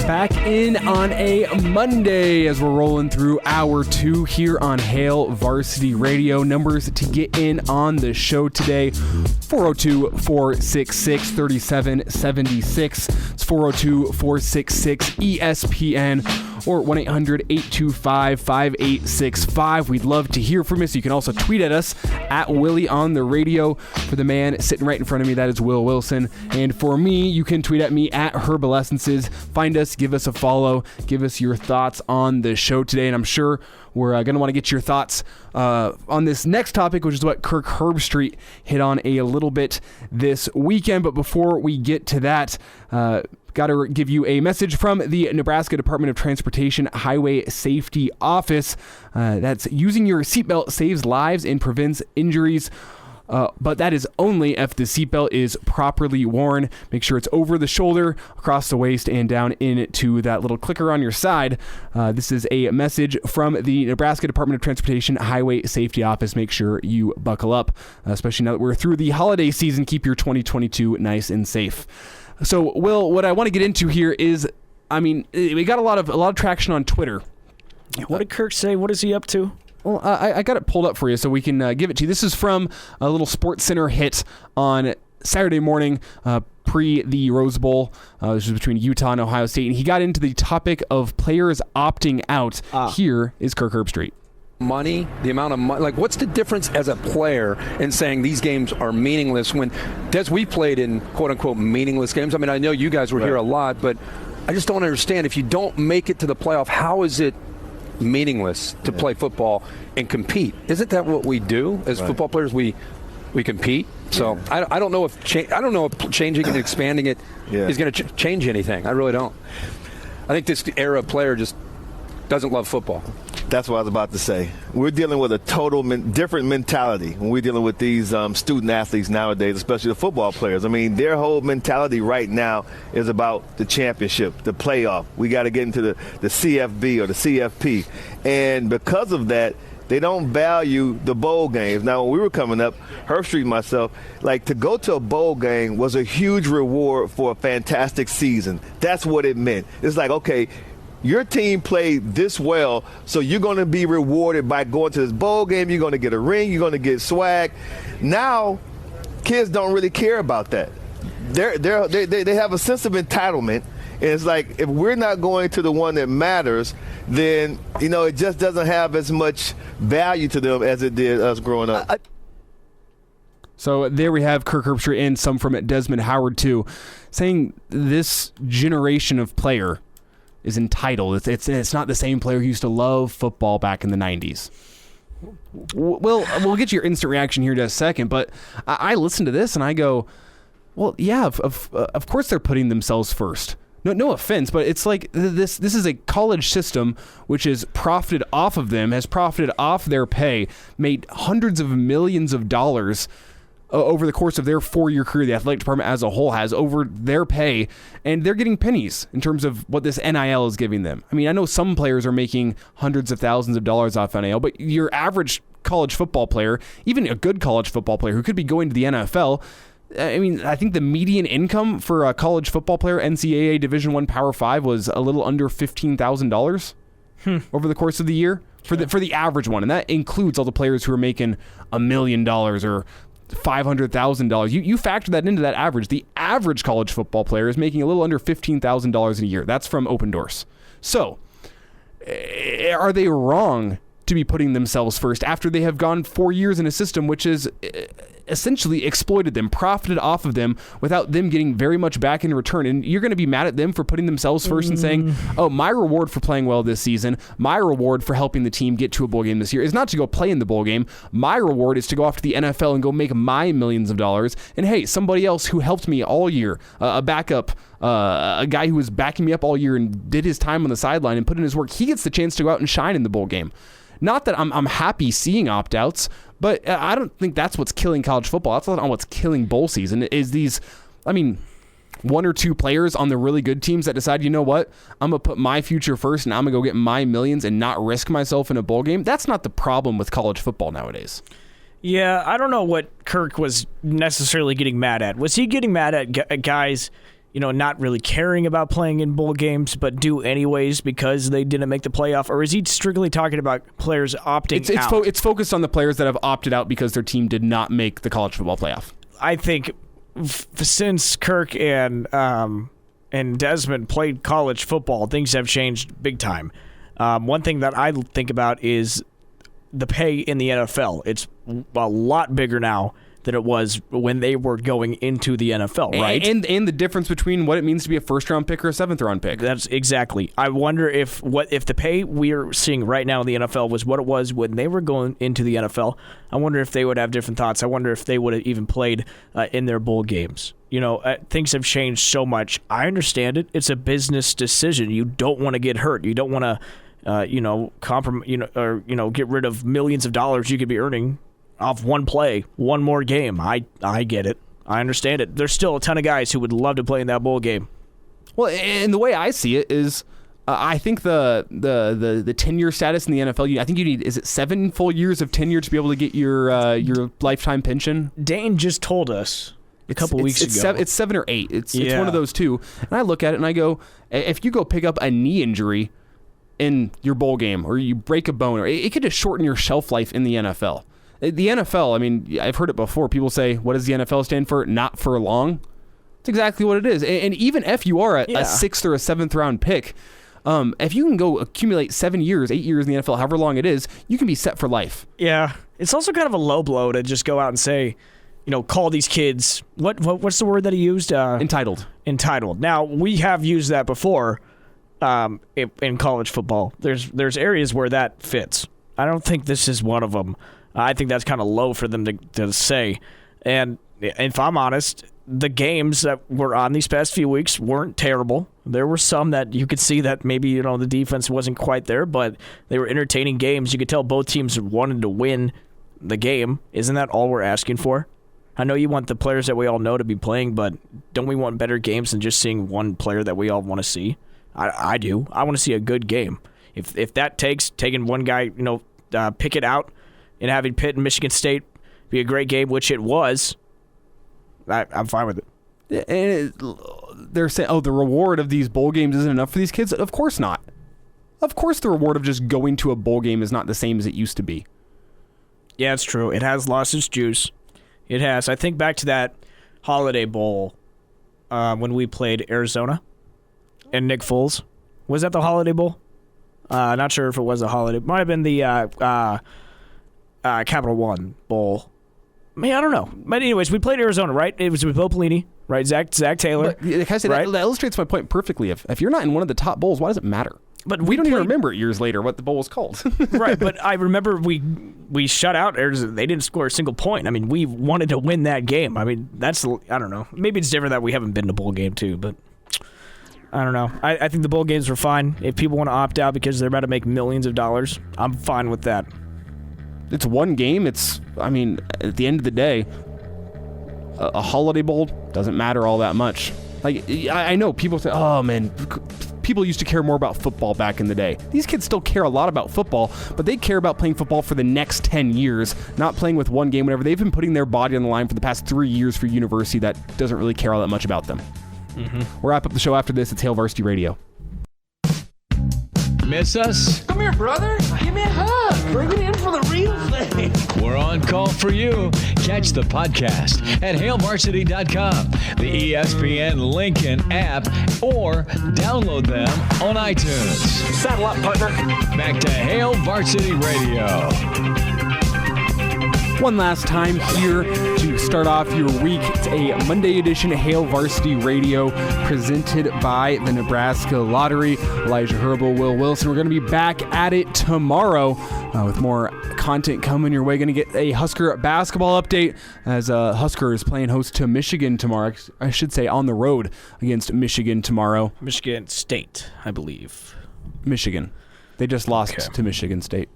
Back in on a Monday as we're rolling through hour 2 here on Hail Varsity Radio. Numbers to get in on the show today: 402-466-3776. It's 402-466-ESPN or 1-800-825-5865. We'd love to hear from you. So you can also tweet at us at Willie on the radio. For the man sitting right in front of me, that is Will Wilson. And for me, you can tweet at me at Herbal Essences. Find us, give us a follow, give us your thoughts on the show today. And I'm sure we're going to want to get your thoughts on this next topic, which is what Kirk Herbstreit hit on a little bit this weekend. But before we get to that, got to give you a message from the Nebraska Department of Transportation Highway Safety Office. That's using your seatbelt saves lives and prevents injuries. But that is only if the seatbelt is properly worn. Make sure it's over the shoulder, across the waist, and down into that little clicker on your side. This is a message from the Nebraska Department of Transportation Highway Safety Office. Make sure you buckle up, especially now that we're through the holiday season. Keep your 2022 nice and safe. So, Will, what I want to get into here is, we got a lot of traction on Twitter. What did Kirk say? What is he up to? Well, I got it pulled up for you so we can give it to you. This is from a little Sports Center hit on Saturday morning pre the Rose Bowl. This was between Utah and Ohio State. And he got into the topic of players opting out. Here is Kirk Herbstreit. Money, the amount of money, what's the difference as a player in saying these games are meaningless when, Des, we played in quote-unquote meaningless games. I know you guys were here a lot, but I just don't understand. If you don't make it to the playoff, how is it meaningless to play football and compete? Isn't that what we do as football players? We compete. So I don't know if changing and expanding it is going to change anything. I really don't. I think this era of player just doesn't love football. That's what I was about to say. We're dealing with a total different mentality when we're dealing with these student athletes nowadays, especially the football players. I mean, their whole mentality right now is about the championship, the playoff. We got to get into the CFB or the CFP. And because of that, they don't value the bowl games. Now, when we were coming up, Herbstreit and myself, like, to go to a bowl game was a huge reward for a fantastic season. That's what it meant. It's like, okay, your team played this well, so you're going to be rewarded by going to this bowl game. You're going to get a ring. You're going to get swag. Now, kids don't really care about that. They have a sense of entitlement. And it's like, if we're not going to the one that matters, then, it just doesn't have as much value to them as it did us growing up. So there we have Kirk Herbstreit and some from Desmond Howard, too, saying this generation of player is entitled. It's not the same player who used to love football back in the 90s. We'll get your instant reaction here in a second, but I listen to this and I go, well, yeah, of course they're putting themselves first. No offense, but it's like this is a college system which has profited off of them, has profited off their pay, made hundreds of millions of dollars over the course of their 4-year career. The athletic department as a whole has over their pay, and they're getting pennies in terms of what this NIL is giving them. I mean, I know some players are making hundreds of thousands of dollars off NIL, but your average college football player, even a good college football player who could be going to the NFL, I mean, I think the median income for a college football player, NCAA Division I Power 5, was a little under $15,000 over the course of the year for the average one, and that includes all the players who are making $1 million or $500,000. You factor that into that average. The average college football player is making a little under $15,000 in a year. That's from Open Doors. So, are they wrong to be putting themselves first after they have gone 4 years in a system which has essentially exploited them, profited off of them without them getting very much back in return? And you're going to be mad at them for putting themselves first and saying, oh, my reward for playing well this season, my reward for helping the team get to a bowl game this year is not to go play in the bowl game. My reward is to go off to the NFL and go make my millions of dollars. And hey, somebody else who helped me all year, a backup, a guy who was backing me up all year and did his time on the sideline and put in his work, he gets the chance to go out and shine in the bowl game. Not that I'm happy seeing opt-outs, but I don't think that's what's killing college football. That's not what's killing bowl season, is these, one or two players on the really good teams that decide, you know what, I'm going to put my future first and I'm going to go get my millions and not risk myself in a bowl game. That's not the problem with college football nowadays. Yeah, I don't know what Kirk was necessarily getting mad at. Was he getting mad at guys, not really caring about playing in bowl games, but do anyways because they didn't make the playoff? Or is he strictly talking about players opting out? It's focused on the players that have opted out because their team did not make the college football playoff. I think since Kirk and Desmond played college football, things have changed big time. One thing that I think about is the pay in the NFL. It's a lot bigger now than it was when they were going into the NFL, right? And the difference between what it means to be a first-round pick or a seventh-round pick. That's exactly. I wonder if the pay we're seeing right now in the NFL was what it was when they were going into the NFL. I wonder if they would have different thoughts. I wonder if they would have even played in their bowl games. Things have changed so much. I understand it. It's a business decision. You don't want to get hurt. You don't want to get rid of millions of dollars you could be earning off one play, one more game. I get it. I understand it. There's still a ton of guys who would love to play in that bowl game. Well, and the way I see it is, I think the tenure status in the NFL, I think you need, is it 7 full years of tenure to be able to get your lifetime pension? Dane just told us a couple weeks ago. It's 7 or 8. It's one of those two. And I look at it and I go, if you go pick up a knee injury in your bowl game or you break a bone, or it could just shorten your shelf life in the NFL. The NFL, I've heard it before. People say, what does the NFL stand for? Not for long. That's exactly what it is. And even if you are a 6th or a 7th round pick, if you can go accumulate 7 years, 8 years in the NFL, however long it is, you can be set for life. Yeah. It's also kind of a low blow to just go out and say, call these kids, what's the word that he used? Entitled. Entitled. Now, we have used that before in college football. There's areas where that fits. I don't think this is one of them. I think that's kind of low for them to say. And if I'm honest, the games that were on these past few weeks weren't terrible. There were some that you could see that maybe, the defense wasn't quite there, but they were entertaining games. You could tell both teams wanted to win the game. Isn't that all we're asking for? I know you want the players that we all know to be playing, but don't we want better games than just seeing one player that we all want to see? I do. I want to see a good game. If that takes taking one guy, pick it out and having Pitt and Michigan State be a great game, which it was, I'm fine with it. And they're saying, the reward of these bowl games isn't enough for these kids. Of course not. Of course the reward of just going to a bowl game is not the same as it used to be. Yeah, it's true. It has lost its juice. It has. I think back to that Holiday Bowl when we played Arizona and Nick Foles. Was that the Holiday Bowl? Not sure if it was the Holiday. It might have been the Capital One Bowl. Man, I don't know. But anyways, we played Arizona, right? It was with Bo Pelini, right? Zach Taylor. But, like I said, right? that illustrates my point perfectly. If you're not in one of the top bowls, why does it matter? But we don't even remember years later what the bowl was called. Right, but I remember we shut out Arizona. They didn't score a single point. I mean, we wanted to win that game. I mean, I don't know. Maybe it's different that we haven't been to a bowl game too, but I don't know. I think the bowl games were fine. If people want to opt out because they're about to make millions of dollars, I'm fine with that. It's one game. At the end of the day, a Holiday Bowl doesn't matter all that much. Like, I know people say, oh man, people used to care more about football back in the day. These kids still care a lot about football, but they care about playing football for the next 10 years, not playing with one game, whatever. They've been putting their body on the line for the past 3 years for university that doesn't really care all that much about them. Mm-hmm. We'll wrap up the show after this. It's Hail Varsity Radio. Miss us? Come here, brother. Give me a hug. Bring it in for the real thing. We're on call for you. Catch the podcast at hailvarsity.com, the ESPN Lincoln app, or download them on iTunes. Saddle up, partner. Back to Hail Varsity Radio. One last time here to start off your week. It's a Monday edition of Hail Varsity Radio presented by the Nebraska Lottery. Elijah Herbel, Will Wilson. We're going to be back at it tomorrow with more content coming your way. Going to get a Husker basketball update as Husker is playing host to Michigan tomorrow. I should say on the road against Michigan tomorrow. Michigan State, I believe. Michigan. They just lost to Michigan State.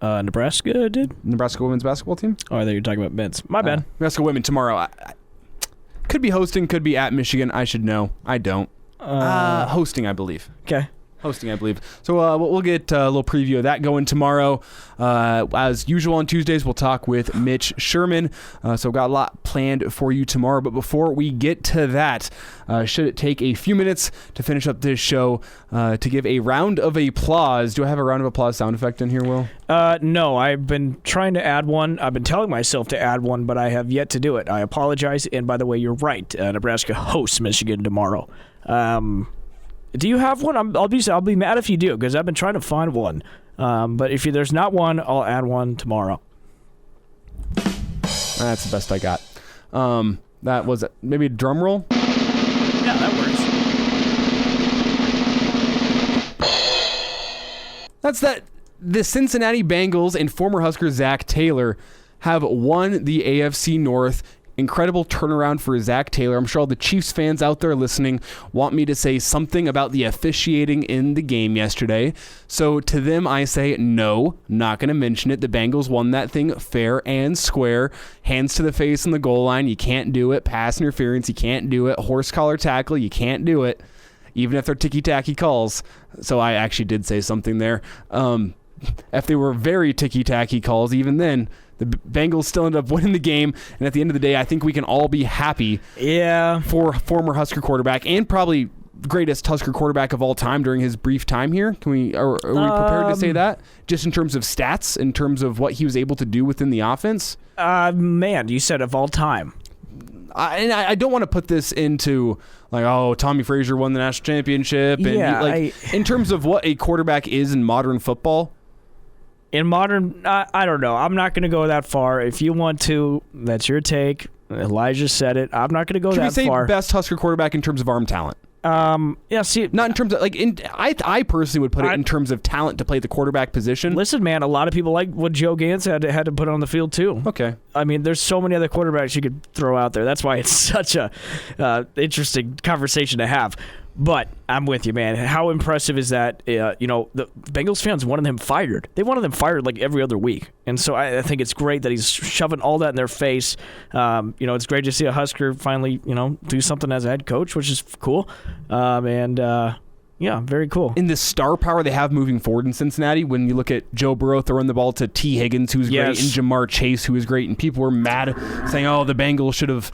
Nebraska did? Nebraska women's basketball team? Oh, I thought you were talking about men's. My bad. Nebraska women tomorrow. Could be hosting, could be at Michigan. I should know. I don't. Hosting, I believe. Okay. Hosting, I believe. So we'll get a little preview of that going tomorrow. As usual on Tuesdays, we'll talk with Mitch Sherman. So we've got a lot planned for you tomorrow. But before we get to that, should it take a few minutes to finish up this show to give a round of applause? Do I have a round of applause sound effect in here, Will? No, I've been trying to add one. I've been telling myself to add one, but I have yet to do it. I apologize. And by the way, you're right. Nebraska hosts Michigan tomorrow. Do you have one? I'll be mad if you do, because I've been trying to find one. But if there's not one, I'll add one tomorrow. That's the best I got. That was maybe a drum roll? Yeah, that works. That's that. The Cincinnati Bengals and former Husker Zach Taylor have won the AFC North. Incredible turnaround for Zach Taylor. I'm sure all the Chiefs fans out there listening want me to say something about the officiating in the game yesterday. So to them, I say, no, not going to mention it. The Bengals won that thing fair and square. Hands to the face on the goal line. You can't do it. Pass interference. You can't do it. Horse collar tackle. You can't do it. Even if they're ticky-tacky calls. So I actually did say something there. If they were very ticky-tacky calls, even then, the Bengals still end up winning the game, and at the end of the day, I think we can all be happy for former Husker quarterback and probably greatest Husker quarterback of all time during his brief time here. Are we prepared to say that? Just in terms of stats, in terms of what he was able to do within the offense? Man, you said of all time. I don't want to put this into like, oh, Tommy Frazier won the national championship. And in terms of what a quarterback is in modern football. In modern, I don't know. I'm not going to go that far. If you want to, that's your take. Elijah said it. I'm not going to go that far. Can we say best Husker quarterback in terms of arm talent? Yeah, see, not in terms of I personally would put it in terms of talent to play the quarterback position. Listen, man, a lot of people like what Joe Gantz had to put on the field too. Okay, I mean, there's so many other quarterbacks you could throw out there. That's why it's such a interesting conversation to have. But I'm with you, man. How impressive is that? The Bengals fans wanted him fired. They wanted him fired like every other week. And so I think it's great that he's shoving all that in their face. It's great to see a Husker finally, do something as a head coach, which is cool. Yeah, very cool. In the star power they have moving forward in Cincinnati, when you look at Joe Burrow throwing the ball to T. Higgins, who's great, and Jamar Chase, who was great, and people were mad saying, oh, the Bengals should have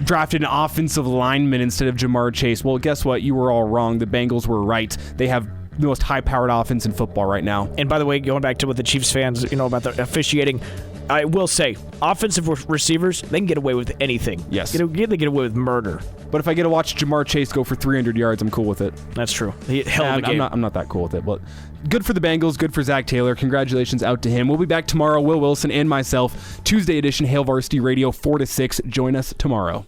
drafted an offensive lineman instead of Jamar Chase. Well, guess what? You were all wrong. The Bengals were right. They have the most high-powered offense in football right now. And by the way, going back to what the Chiefs fans, about the officiating, I will say, offensive receivers, they can get away with anything. Yes. They get away with murder. But if I get to watch Jamar Chase go for 300 yards, I'm cool with it. That's true. He held the game. I'm not that cool with it. But good for the Bengals. Good for Zach Taylor. Congratulations out to him. We'll be back tomorrow. Will Wilson and myself. Tuesday edition, Hail Varsity Radio, 4 to 6. Join us tomorrow.